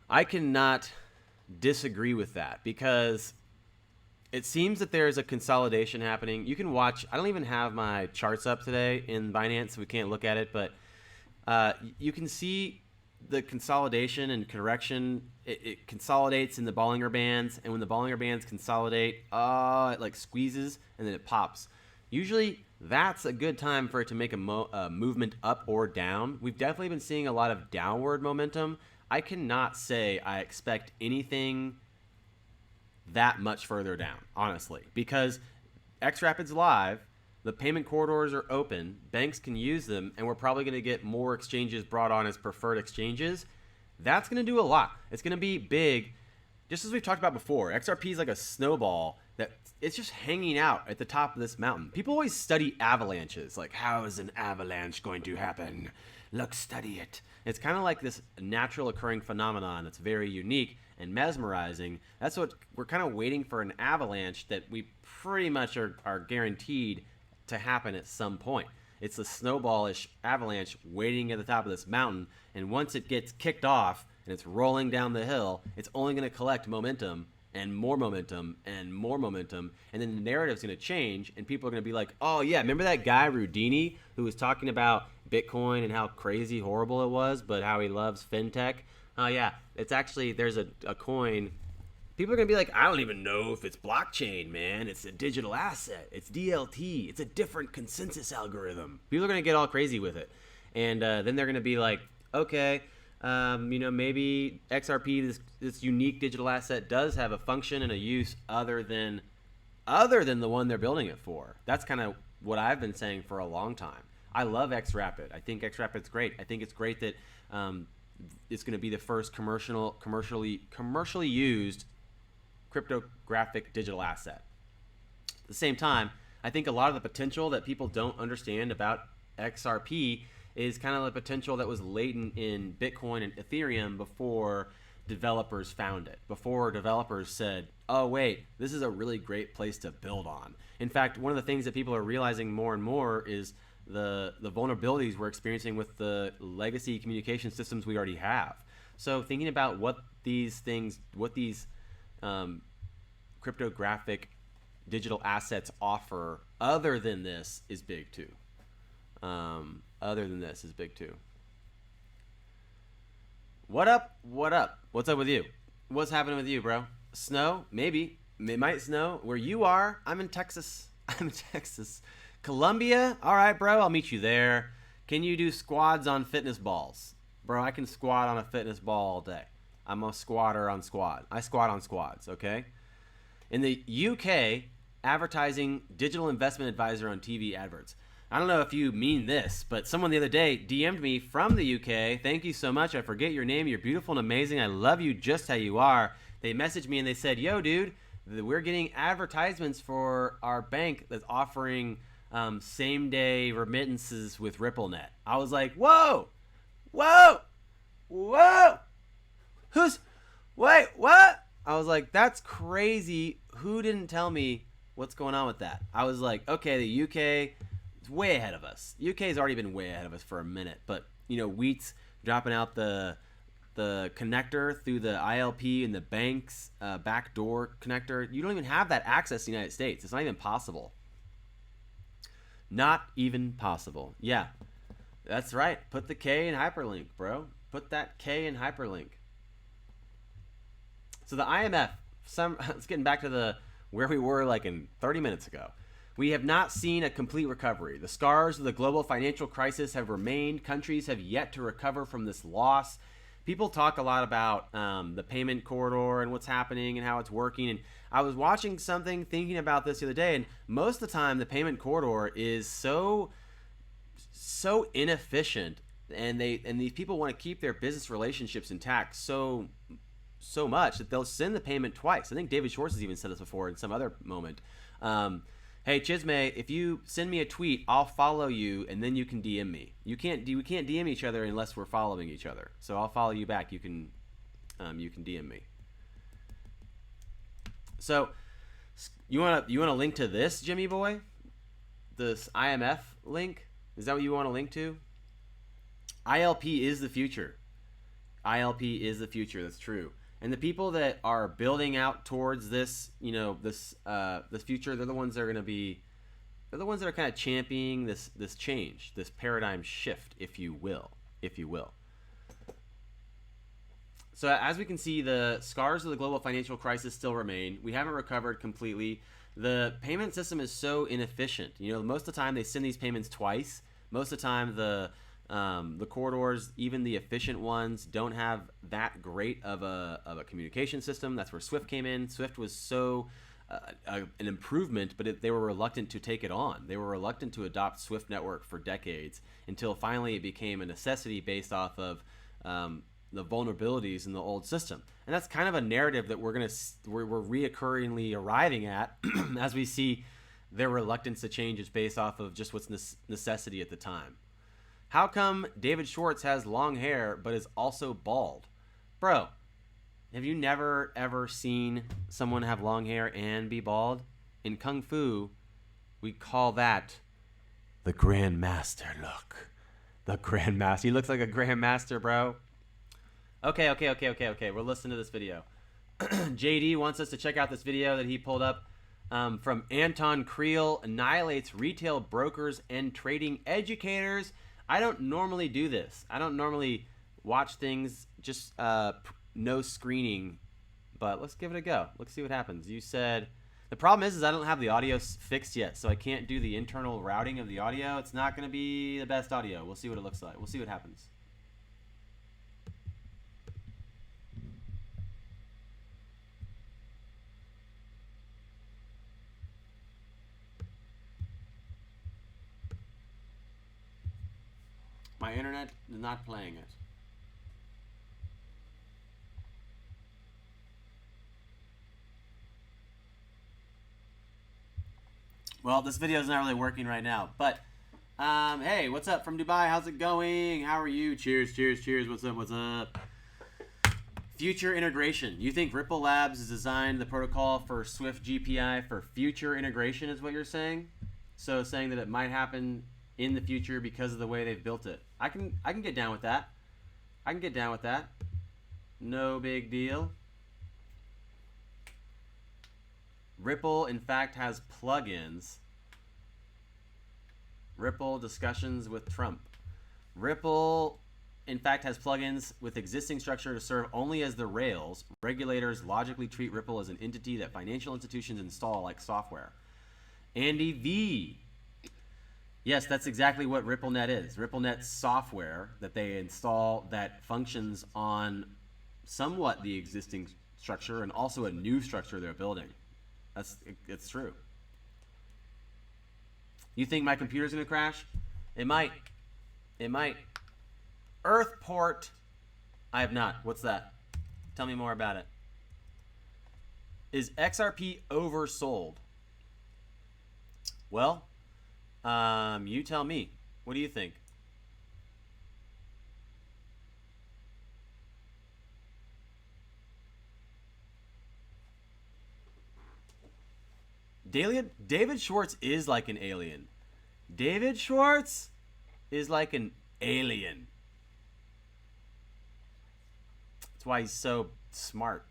I cannot disagree with that because it seems that there's a consolidation happening. You can watch. I don't even have my charts up today in Binance, so we can't look at it, but you can see the consolidation and correction. It consolidates in the Bollinger Bands, and when the Bollinger Bands consolidate, it like squeezes and then it pops. Usually that's a good time for it to make a movement up or down. We've definitely been seeing a lot of downward momentum. I cannot say I expect anything that much further down, honestly, because XRapid's live, the payment corridors are open, banks can use them, and we're probably going to get more exchanges brought on as preferred exchanges. That's going to do a lot. It's going to be big. Just as we've talked about before, XRP is like a snowball that it's just hanging out at the top of this mountain. People always study avalanches, like how is an avalanche going to happen? Look, study it. It's kind of like this natural occurring phenomenon that's very unique and mesmerizing. That's what we're kind of waiting for, an avalanche that we pretty much are guaranteed to happen at some point. It's a snowballish avalanche waiting at the top of this mountain, and once it gets kicked off and it's rolling down the hill, it's only going to collect momentum and more momentum and more momentum, and then the narrative's going to change, and people are going to be like, oh yeah, remember that guy Rudini who was talking about Bitcoin and how crazy horrible it was, but how he loves fintech? Oh yeah, it's actually, there's a coin. People are going to be like, I don't even know if it's blockchain, man. It's a digital asset. It's DLT. It's a different consensus algorithm. People are going to get all crazy with it. And then they're going to be like, okay, maybe XRP, this unique digital asset, does have a function and a use other than the one they're building it for. That's kind of what I've been saying for a long time. I love XRapid. I think XRapid's great. I think it's great that it's going to be the first commercially used cryptographic digital asset. At the same time, I think a lot of the potential that people don't understand about XRP is kind of the potential that was latent in Bitcoin and Ethereum before developers found it, before developers said, oh wait, this is a really great place to build on. In fact, one of the things that people are realizing more and more is the vulnerabilities we're experiencing with the legacy communication systems we already have. So thinking about what these cryptographic digital assets offer other than this is big too. What up? What's up with you? What's happening with you, bro? Snow? Maybe. It might snow. Where you are, I'm in Texas. Colombia? All right, bro, I'll meet you there. Can you do squads on fitness balls? Bro, I can squat on a fitness ball all day. I'm a squatter on squad. I squat on squads, okay? In the UK, advertising digital investment advisor on TV adverts. I don't know if you mean this, but someone the other day DM'd me from the UK. Thank you so much. I forget your name. You're beautiful and amazing. I love you just how you are. They messaged me and they said, yo, dude, we're getting advertisements for our bank that's offering same-day remittances with RippleNet. I was like, whoa. Wait, what? I was like, that's crazy. Who didn't tell me what's going on with that? I was like, okay, the UK is way ahead of us. UK's already been way ahead of us for a minute, but Wheat's dropping out the connector through the ILP and the bank's backdoor connector. You don't even have that access to the United States. It's not even possible. Not even possible. Yeah, that's right. Put the K in hyperlink, bro. Put that K in hyperlink. So the IMF, it's getting back to where we were like in 30 minutes ago. We have not seen a complete recovery. The scars of the global financial crisis have remained. Countries have yet to recover from this loss. people talk a lot about the payment corridor and what's happening and how it's working. And I was watching something thinking about this the other day, and most of the time the payment corridor is so inefficient, and these people want to keep their business relationships intact so much that they'll send the payment twice. I think David Schwartz has even said this before in some other moment. Hey Chisme, if you send me a tweet, I'll follow you, and then you can DM me. We can't DM each other unless we're following each other. So I'll follow you back. You can DM me. So you want to link to this, Jimmy boy? This IMF link? Is that what you want to link to? ILP is the future. ILP is the future. That's true. And the people that are building out towards this, this future, they're the ones that are going to be, they're the ones that are kind of championing this change, this paradigm shift, if you will. So as we can see, the scars of the global financial crisis still remain. We haven't recovered completely. The payment system is so inefficient. Most of the time they send these payments twice. Most of the time the corridors, even the efficient ones, don't have that great of a communication system. That's where SWIFT came in. SWIFT was so an improvement, but they were reluctant to take it on. They were reluctant to adopt SWIFT network for decades until finally it became a necessity based off of the vulnerabilities in the old system. And that's kind of a narrative that we're reoccurringly arriving at as we see their reluctance to change is based off of just what's necessity at the time. How come David Schwartz has long hair but is also bald? Bro, have you never ever seen someone have long hair and be bald? In Kung Fu, we call that the Grandmaster look. The Grandmaster. He looks like a Grandmaster, bro. Okay. We'll listen to this video. JD wants us to check out this video that he pulled up from Anton Creel, annihilates retail brokers and trading educators. I don't normally do this. I don't normally watch things just no screening, but let's give it a go. Let's see what happens. You said the problem is I don't have the audio fixed yet, so I can't do the internal routing of the audio. It's not going to be the best audio. We'll see what it looks like. We'll see what happens. My internet is not playing it. Well, this video is not really working right now, but hey, what's up from Dubai? How's it going? How are you? Cheers. What's up? Future integration. You think Ripple Labs has designed the protocol for SWIFT GPI for future integration is what you're saying? So saying that it might happen in the future because of the way they've built it. I can get down with that. No big deal. Ripple, in fact, has plugins. Ripple discussions with Trump. Ripple, in fact, has plugins with existing structure to serve only as the rails. Regulators logically treat Ripple as an entity that financial institutions install like software. Andy V. Yes, that's exactly what RippleNet is. RippleNet's software that they install that functions on somewhat the existing structure and also a new structure they're building. It's true. You think my computer's gonna crash? It might. Earthport. I have not. What's that? Tell me more about it. Is XRP oversold? Well, you tell me. What do you think? David Schwartz is like an alien. David Schwartz is like an alien. That's why he's so smart.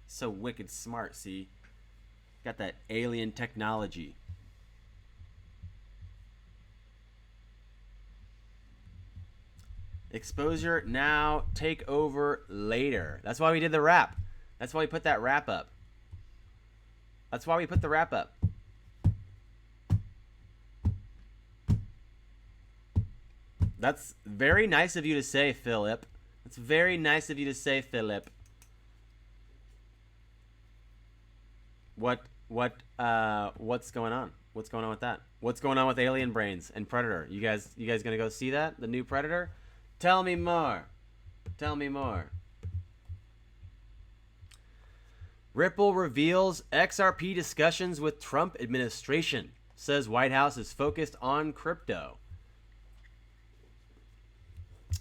So wicked smart, see? Got that alien technology. Exposure now, take over later. That's why we did the wrap. That's why we put that wrap up. That's very nice of you to say, Philip. It's very nice of you to say, Philip. What's going on? What's going on with that? What's going on with Alien Brains and Predator? You guys gonna go see that? The new Predator? Tell me more. Tell me more. Ripple reveals XRP discussions with Trump administration. Says White House is focused on crypto.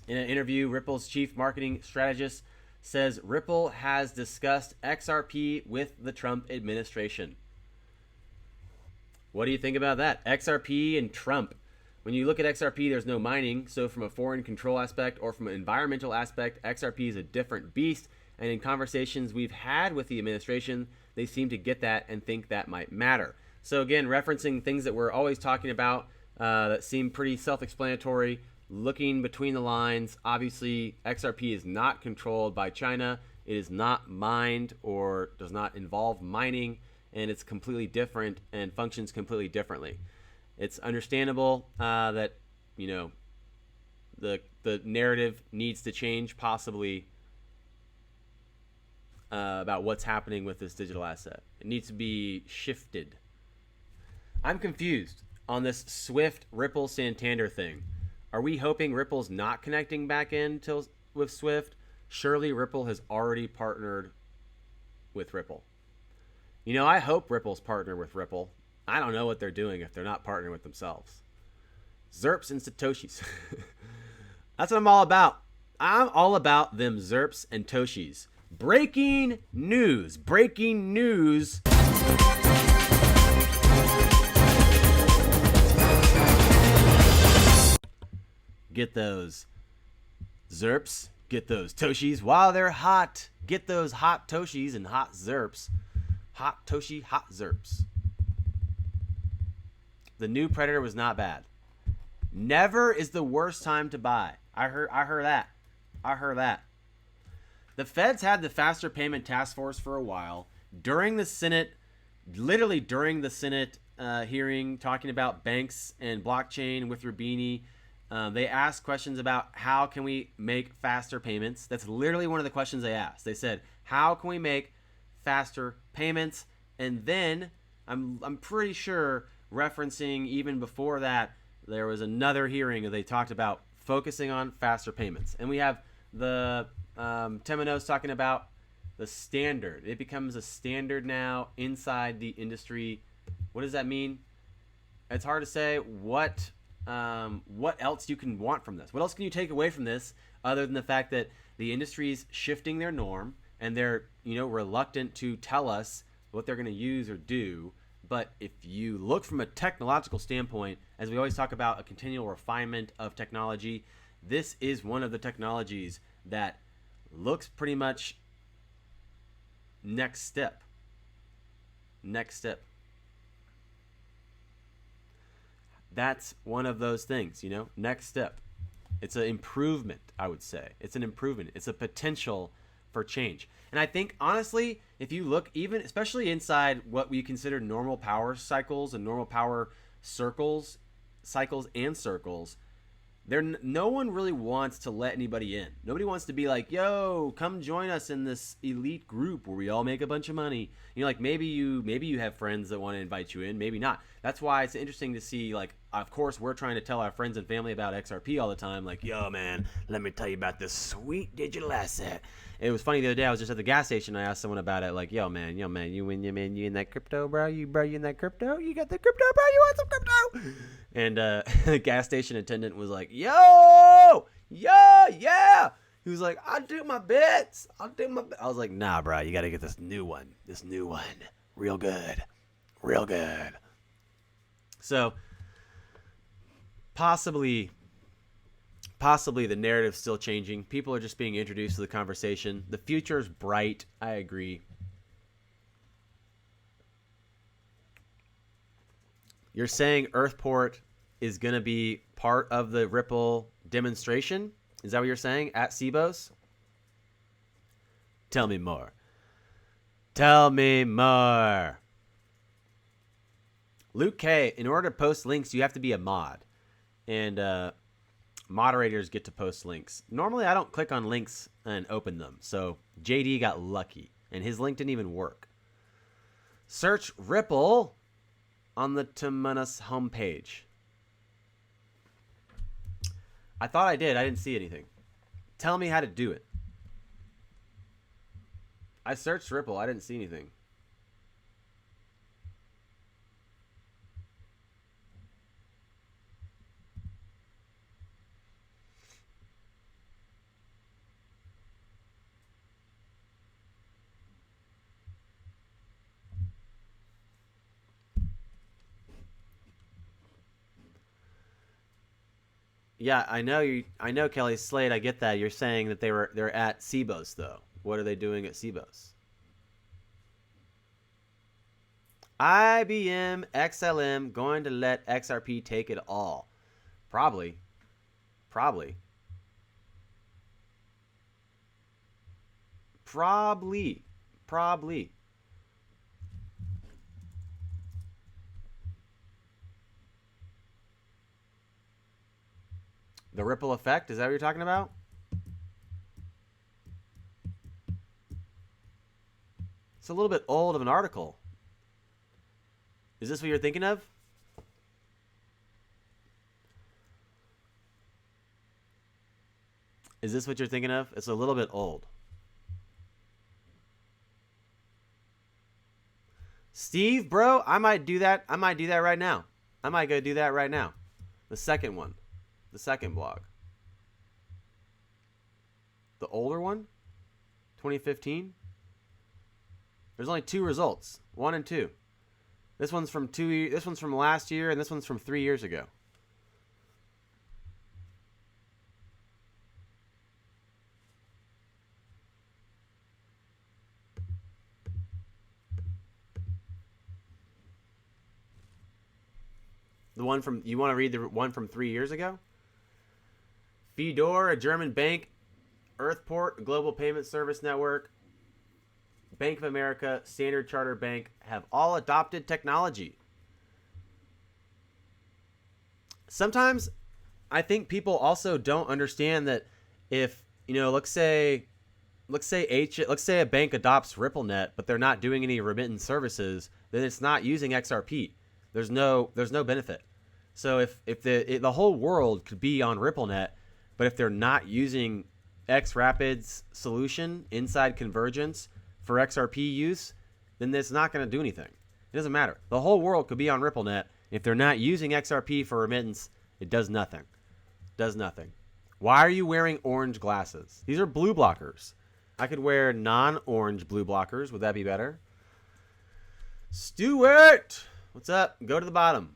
In an interview, Ripple's chief marketing strategist says Ripple has discussed XRP with the Trump administration. What do you think about that? XRP and Trump. When you look at XRP, there's no mining. So from a foreign control aspect or from an environmental aspect, XRP is a different beast. And in conversations we've had with the administration, they seem to get that and think that might matter. So again, referencing things that we're always talking about that seem pretty self-explanatory, looking between the lines. Obviously, XRP is not controlled by China. It is not mined or does not involve mining, and it's completely different and functions completely differently. It's understandable that, you know, the narrative needs to change possibly about what's happening with this digital asset. It needs to be shifted. I'm confused on this SWIFT Ripple Santander thing. Are we hoping Ripple's not connecting back in with SWIFT? Surely Ripple has already partnered with Ripple. You know, I hope Ripple's partnered with Ripple. I don't know what they're doing if they're not partnering with themselves. Zerps and Satoshis. That's what I'm all about. I'm all about them Zerps and Toshis. Breaking news. Breaking news. Get those Zerps. Get those Toshis while they're hot. Get those hot Toshis and hot Zerps. Hot Toshi, hot Zerps. The new Predator was not bad. Never is the worst time to buy. I heard that. I heard that. The Feds had the faster payment task force for a while. During the Senate, literally during the Senate hearing, talking about banks and blockchain with Rubini, they asked questions about how can we make faster payments. That's literally one of the questions they asked. They said, how can we make faster payments? And then I'm pretty sure, referencing even before that, there was another hearing that they talked about focusing on faster payments. And we have the Temenos talking about the standard. It becomes a standard now inside the industry. What does that mean? It's hard to say what else you can want from this. What else can you take away from this other than the fact that the industry is shifting their norm and they're, you know, reluctant to tell us what they're going to use or do. But if you look from a technological standpoint, as we always talk about a continual refinement of technology, this is one of the technologies that looks pretty much next step. Next step. That's one of those things, you know, next step. It's an improvement, I would say. It's an improvement. It's a potential for change. And I think, honestly, if you look, even especially inside what we consider normal power cycles and normal power cycles and circles, no one really wants to let anybody in. Nobody wants to be like, yo, come join us in this elite group where we all make a bunch of money. You know, like maybe you have friends that want to invite you in, maybe not. That's why it's interesting to see, like, of course, we're trying to tell our friends and family about XRP all the time. Like, yo, man, let me tell you about this sweet digital asset. It was funny the other day. I was just at the gas station. I asked someone about it. Like, yo, man, you in that crypto, bro? You in that crypto? You got the crypto, bro? You want some crypto? And the gas station attendant was like, yeah. He was like, I'll do my bits. I was like, nah, bro, you got to get this new one. Real good. So possibly the narrative's still changing. People are just being introduced to the conversation. The future is bright. I agree. You're saying Earthport is going to be part of the Ripple demonstration? Is that what you're saying at Cebos? Tell me more. Luke K, in order to post links, you have to be a mod. And Moderators get to post links. Normally, I don't click on links and open them. So JD got lucky, and his link didn't even work. Search Ripple on the Temenos homepage. I thought I did. I didn't see anything. Tell me how to do it. I searched Ripple. I didn't see anything. Yeah, I know you. I know Kelly Slade. I get that. You're saying that they're at CBOS though. What are they doing at CBOS? IBM XLM going to let XRP take it all? Probably. Probably. The ripple effect, is that what you're talking about? It's a little bit old of an article. Is this what you're thinking of? Is this what you're thinking of? It's a little bit old. Steve, bro, I might do that. I might do that right now. I might go do that right now. The second one. The second blog. The older one? 2015? There's only 2 results. 1 and 2. This one's from this one's from last year, and this one's from 3 years ago. The one from, you want to read the one from 3 years ago? Fedor, a German bank. Earthport, a global payment service network. Bank of America, Standard Chartered Bank have all adopted technology. Sometimes I think people also don't understand that if, let's say a bank adopts RippleNet, but they're not doing any remittance services, then it's not using XRP. There's no benefit. So if the whole world could be on RippleNet, but if they're not using XRapid's solution inside convergence for XRP use, then it's not going to do anything. It doesn't matter. The whole world could be on RippleNet. If they're not using XRP for remittance, it does nothing. Does nothing. Why are you wearing orange glasses? These are blue blockers. I could wear non-orange blue blockers. Would that be better? Stuart, what's up? Go to the bottom.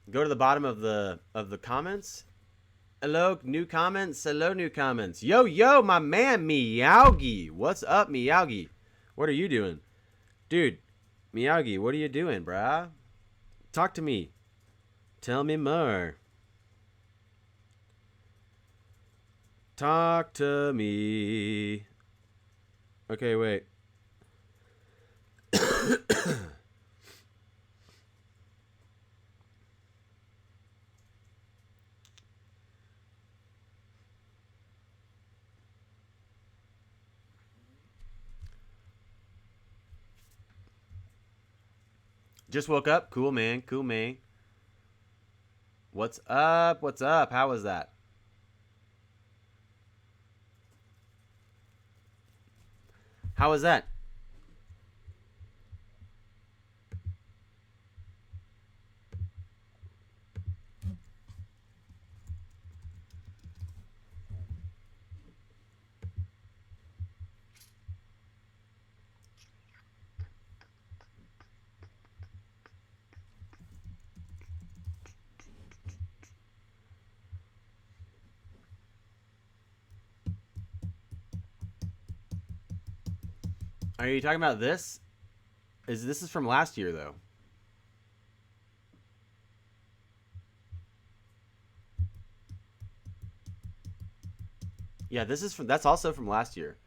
Go to the bottom of the comments. Hello, new comments. Hello, new comments. Yo, my man, Miyagi. What's up, Miyagi? What are you doing? Dude, Miyagi, what are you doing, brah? Talk to me. Tell me more. Talk to me. Okay, wait. Just woke up. Cool, man. Cool, man. What's up? What's up? How was that? How was that? Are you talking about this? This is from last year though? Yeah, that's also from last year.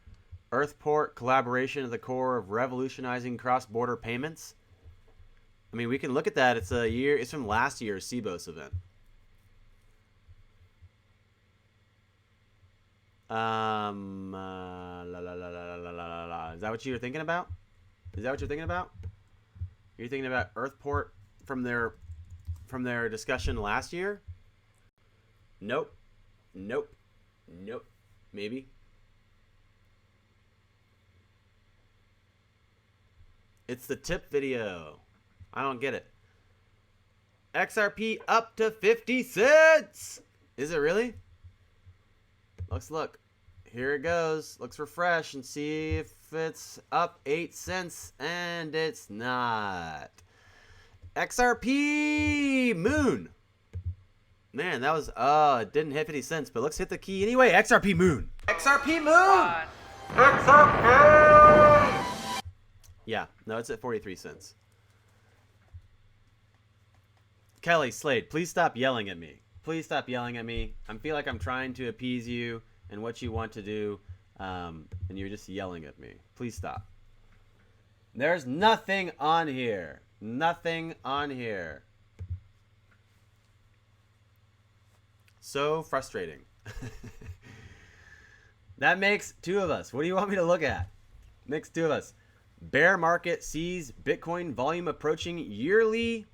Earthport collaboration at the core of revolutionizing cross-border payments. I mean, we can look at that. It's from last year's CBOS event. Is that what you were thinking about? Is that what you're thinking about? You're thinking about Earthport from their discussion last year? Nope. Nope. Nope. Maybe. It's the tip video. I don't get it. XRP up to 50 cents. Is it really? Let's look. Here it goes. Let's refresh and see if it's up 8 cents. And it's not. XRP Moon. Man, that was, it didn't hit 50 cents, but let's hit the key anyway. XRP Moon. XRP Moon. XRP. Yeah, no, it's at 43 cents. Kelly Slade, please stop yelling at me. Please stop yelling at me. I feel like I'm trying to appease you and what you want to do, and you're just yelling at me. Please stop. There's nothing on here. Nothing on here. So frustrating. That makes two of us. What do you want me to look at? Makes two of us. Bear market sees Bitcoin volume approaching yearly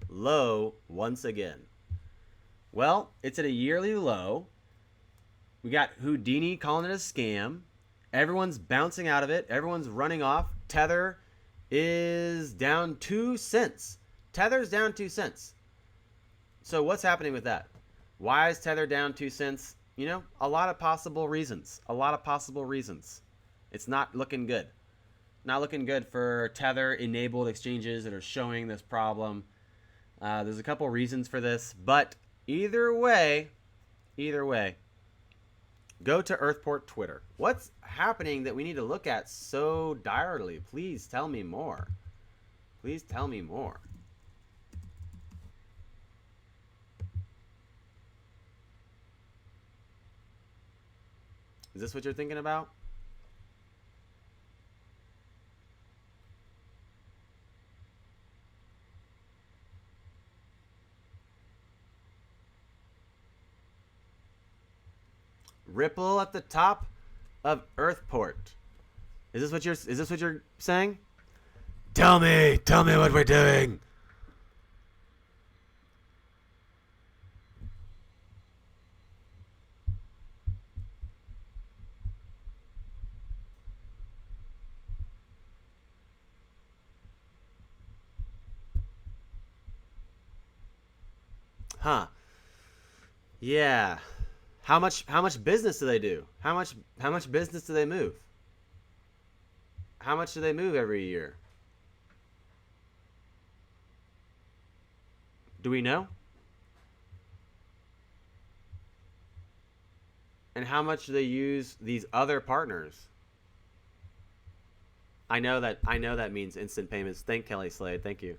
low once again. Well, it's at a yearly low. We got Houdini calling it a scam. Everyone's bouncing out of it. Everyone's running off. Tether is down 2 cents. Tether's down 2 cents. So what's happening with that? Why is Tether down 2 cents? You know, a lot of possible reasons. A lot of possible reasons. It's not looking good. Not looking good for Tether-enabled exchanges that are showing this problem. There's a couple reasons for this, but either way, go to Earthport Twitter. What's happening that we need to look at so direly? Please tell me more. Please tell me more. Is this what you're thinking about? Ripple at the top of Earthport. Is this what you're saying? Tell me what we're doing. Huh. Yeah. How much business do they do? How much business do they move? How much do they move every year? Do we know? And how much do they use these other partners? I know that means instant payments. Thank Kelly Slade. Thank you.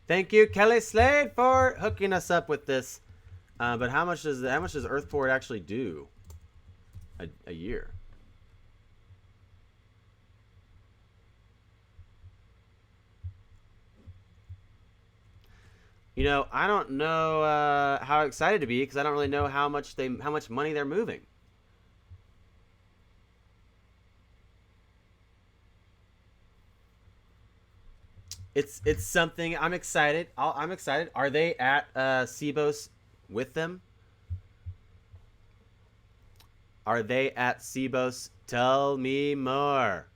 Thank you, Kelly Slade, for hooking us up with this. But how much does Earthport actually do a year? You know, I don't know how excited to be because I don't really know how much money they're moving. It's something I'm excited. I'm excited. Are they at Cebos with them? Are they at Cebos? Tell me more.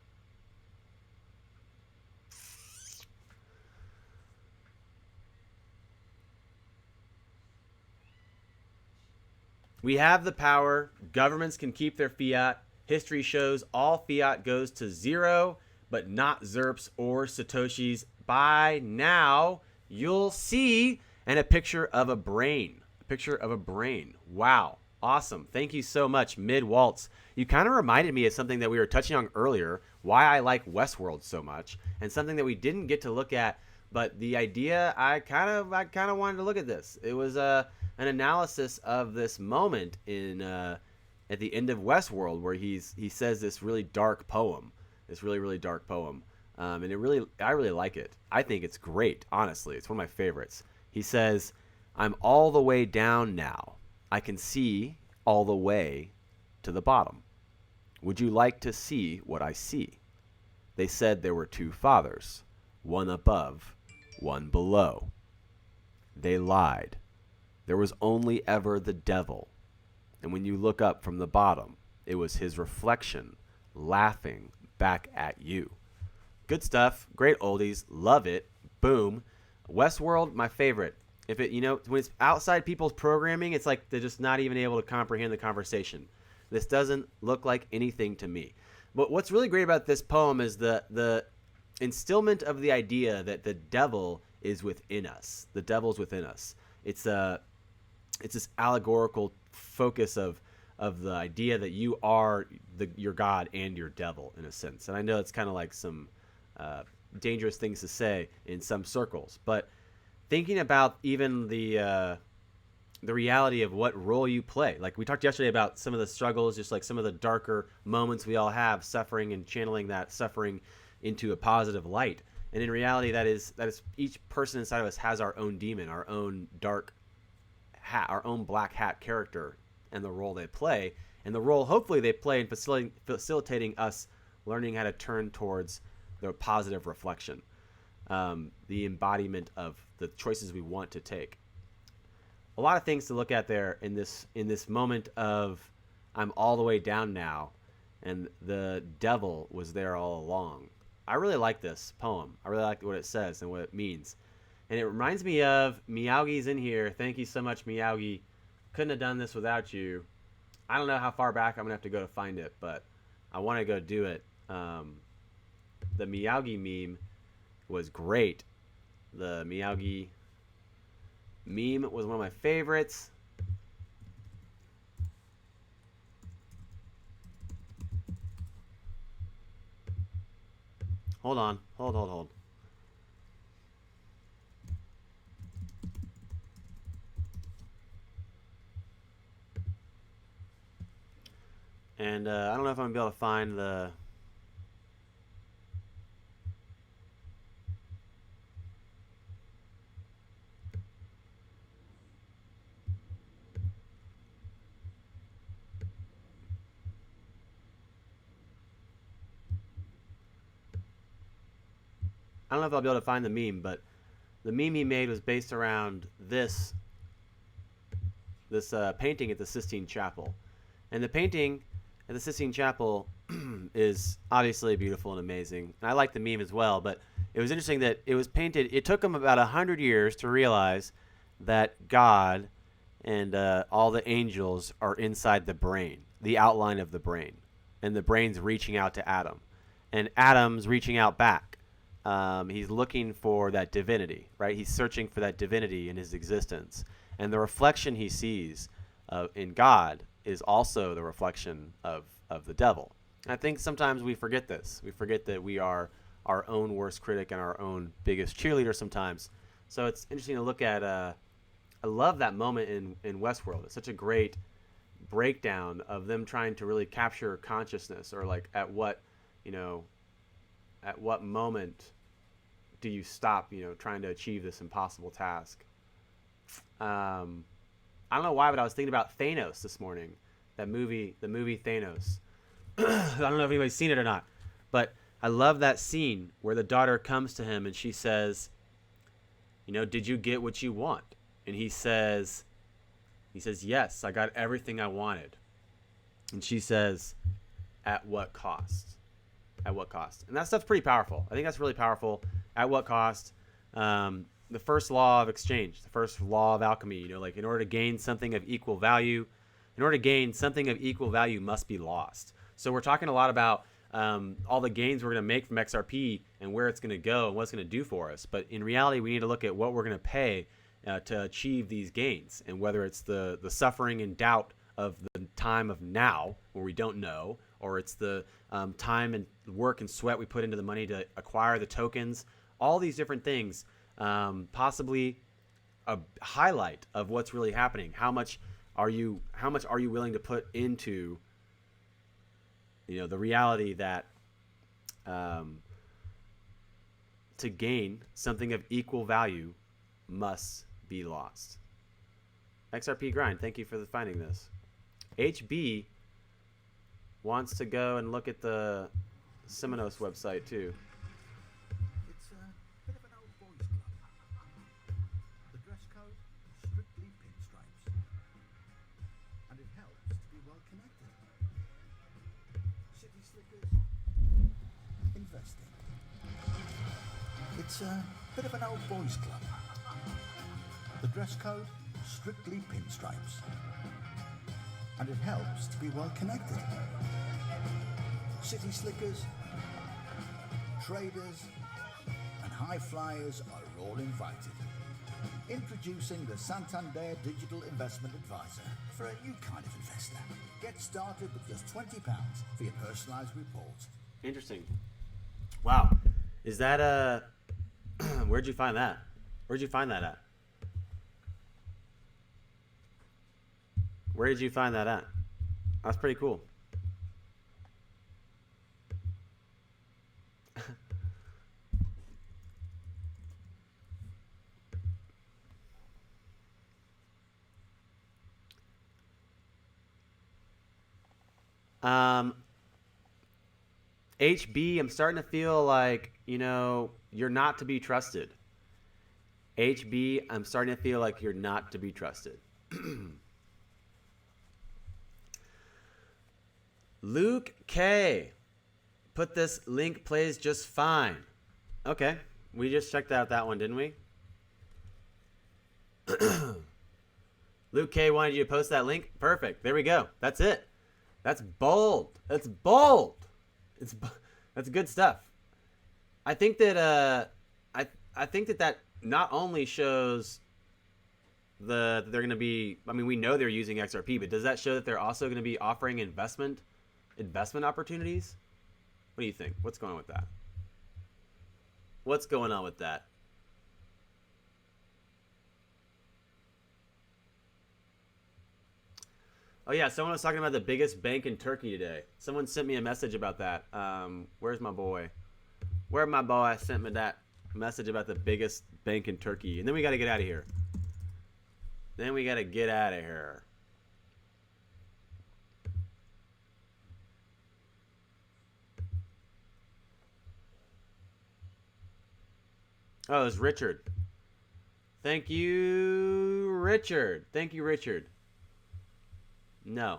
We have the power. Governments can keep their fiat. History shows all fiat goes to zero, but not ZERPs or Satoshis. By now, you'll see, and a picture of a brain. A picture of a brain. Wow. Awesome. Thank you so much, Mid Waltz. You kind of reminded me of something that we were touching on earlier, why I like Westworld so much, and something that we didn't get to look at, but the idea, I kind of wanted to look at this. It was an analysis of this moment in at the end of Westworld where he says this really dark poem, this really dark poem, and I really like it. I think it's great. Honestly, it's one of my favorites. He says, "I'm all the way down now. I can see all the way to the bottom. Would you like to see what I see? They said there were two fathers, one above, one below. They lied. There was only ever the devil. And when you look up from the bottom, it was his reflection laughing back at you. Good stuff. Great oldies. Love it. Boom. Westworld, my favorite. If it, when it's outside people's programming, it's like they're just not even able to comprehend the conversation. This doesn't look like anything to me. But what's really great about this poem is the instillment of the idea that the devil is within us. The devil's within us. It's this allegorical focus of the idea that you are your God and your devil in a sense. And I know it's kind of like some dangerous things to say in some circles, but thinking about even the reality of what role you play. Like we talked yesterday about some of the struggles, just like some of the darker moments we all have, suffering and channeling that suffering into a positive light. And in reality, that is each person inside of us has our own demon, our own dark hat, our own black hat character, and the role they play, and the role hopefully they play in facilitating us learning how to turn towards the positive reflection, the embodiment of the choices we want to take. A lot of things to look at there in this moment of I'm all the way down now, and the devil was there all along. I really like this poem. I really like what it says and what it means. And it reminds me of Miyagi in here. Thank you so much, Miyagi. Couldn't have done this without you. I don't know how far back I'm going to have to go to find it, but I want to go do it. The Miyagi meme was great. The Miyagi meme was one of my favorites. Hold on. Hold. And I don't know if I'm going to be able to find the... I don't know if I'll be able to find the meme, but the meme he made was based around this painting at the Sistine Chapel. And the painting at the Sistine Chapel is obviously beautiful and amazing. And I like the meme as well, but it was interesting that it was painted. It took him about 100 years to realize that God and all the angels are inside the brain, the outline of the brain. And the brain's reaching out to Adam. And Adam's reaching out back. He's looking for that divinity, right? He's searching for that divinity in his existence. And the reflection he sees in God is also the reflection of the devil. And I think sometimes we forget this. We forget that we are our own worst critic and our own biggest cheerleader sometimes. So it's interesting to look at. I love that moment in Westworld. It's such a great breakdown of them trying to really capture consciousness, or like at what moment do you stop, trying to achieve this impossible task? I don't know why, but I was thinking about Thanos this morning. The movie Thanos. I don't know if anybody's seen it or not, but I love that scene where the daughter comes to him and she says, did you get what you want? And he says, yes, I got everything I wanted. And she says, at what cost? At what cost? And that stuff's pretty powerful. I think that's really powerful. At what cost? The first law of exchange, the first law of alchemy, like in order to gain something of equal value, something of equal value must be lost. So we're talking a lot about all the gains we're going to make from XRP and where it's going to go and what it's going to do for us. But in reality, we need to look at what we're going to pay to achieve these gains, and whether it's the suffering and doubt of the time of now where we don't know, or it's the time and work and sweat we put into the money to acquire the tokens. All these different things, possibly a highlight of what's really happening. How much are you willing to put into the reality that to gain something of equal value must be lost. XRP Grind, thank you for finding this. HB wants to go and look at the Simonos website too. It's a bit of an old boys club. The dress code, strictly pinstripes. And it helps to be well connected. City slickers, investing. It's a bit of an old boys club. The dress code, strictly pinstripes. And it helps to be well connected. City slickers, traders, and high flyers are all invited. Introducing the Santander Digital Investment Advisor for a new kind of investor. Get started with just £20 for your personalised report. Interesting. Wow. Is that where'd you find that? Where'd you find that at? Where did you find that at? That's pretty cool. HB, I'm starting to feel like, you're not to be trusted. HB, I'm starting to feel like you're not to be trusted. Luke K. Put this link plays just fine. Okay. We just checked out that one, didn't we? Luke K wanted you to post that link. Perfect. There we go. That's it. That's bold. That's bold. That's good stuff. I think that I think that not only shows they're going to be, we know they're using XRP, but does that show that they're also going to be offering investment opportunities? What do you think? What's going on with that? What's going on with that? Oh yeah, someone was talking about the biggest bank in Turkey today. Someone sent me a message about that. Where's my boy? Where my boy sent me that message about the biggest bank in Turkey? And then we got to get out of here. Oh, it's Richard. Thank you, Richard. No,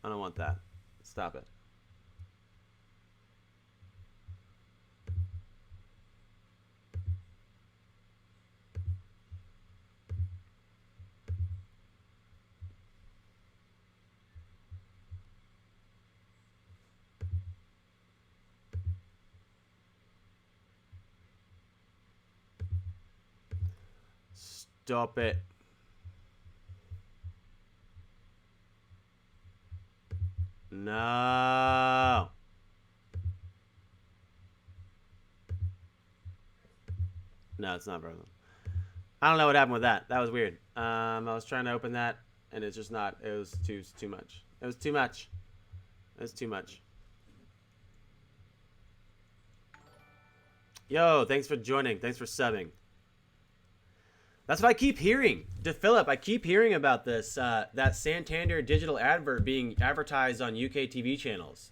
I don't want that. Stop it. Stop it. No. No, it's not broken. I don't know what happened with that. That was weird. I was trying to open that, and it's just not. It was too much. It was too much. Yo, thanks for joining. Thanks for subbing. That's what I keep hearing. DePhilip, I keep hearing about this, that Santander digital advert being advertised on UK TV channels.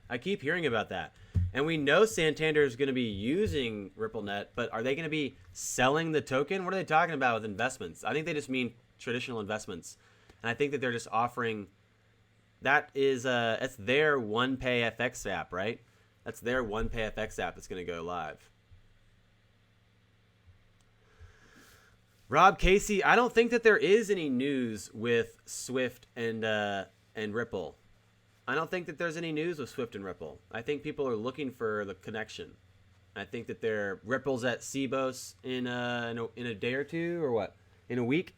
I keep hearing about that. And we know Santander is going to be using RippleNet, but are they going to be selling the token? What are they talking about with investments? I think they just mean traditional investments. And I think that they're just offering, it's their OnePay FX app, right? That's their OnePay FX app that's going to go live. Rob Casey, I don't think that there is any news with Swift and Ripple. I don't think that there's any news with Swift and Ripple. I think people are looking for the connection. I think that Ripple's at Cbos in a day or two, or what? In a week?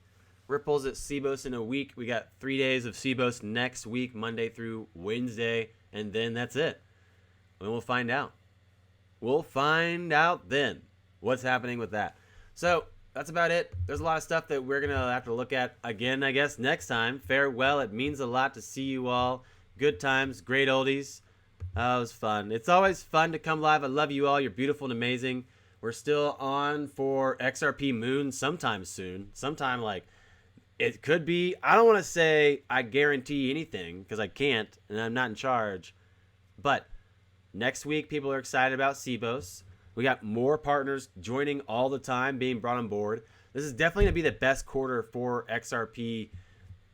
Ripple's at Cbos in a week. We got 3 days of Cbos next week, Monday through Wednesday, and then that's it. And we'll find out. We'll find out then what's happening with that. So that's about it. There's a lot of stuff that we're going to have to look at again, I guess, next time. Farewell. It means a lot to see you all. Good times. Great oldies. It was fun. It's always fun to come live. I love you all. You're beautiful and amazing. We're still on for XRP Moon sometime soon. Sometime like It could be. I don't want to say I guarantee anything because I can't, and I'm not in charge. But next week, people are excited about CBOS. We got more partners joining all the time, being brought on board. This is definitely going to be the best quarter for XRP,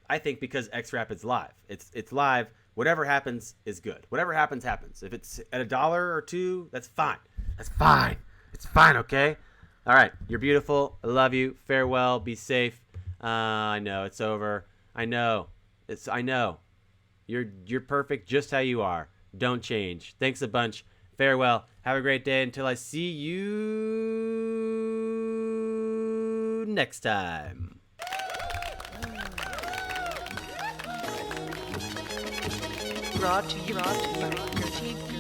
I think, because XRapid's live. It's live. Whatever happens is good. Whatever happens, happens. If it's at $1 or $2, that's fine. That's fine. It's fine, okay? All right. You're beautiful. I love you. Farewell. Be safe. I know it's over. I know. I know. You're perfect just how you are. Don't change. Thanks a bunch. Farewell. Have a great day until I see you next time. Brought to you by your team.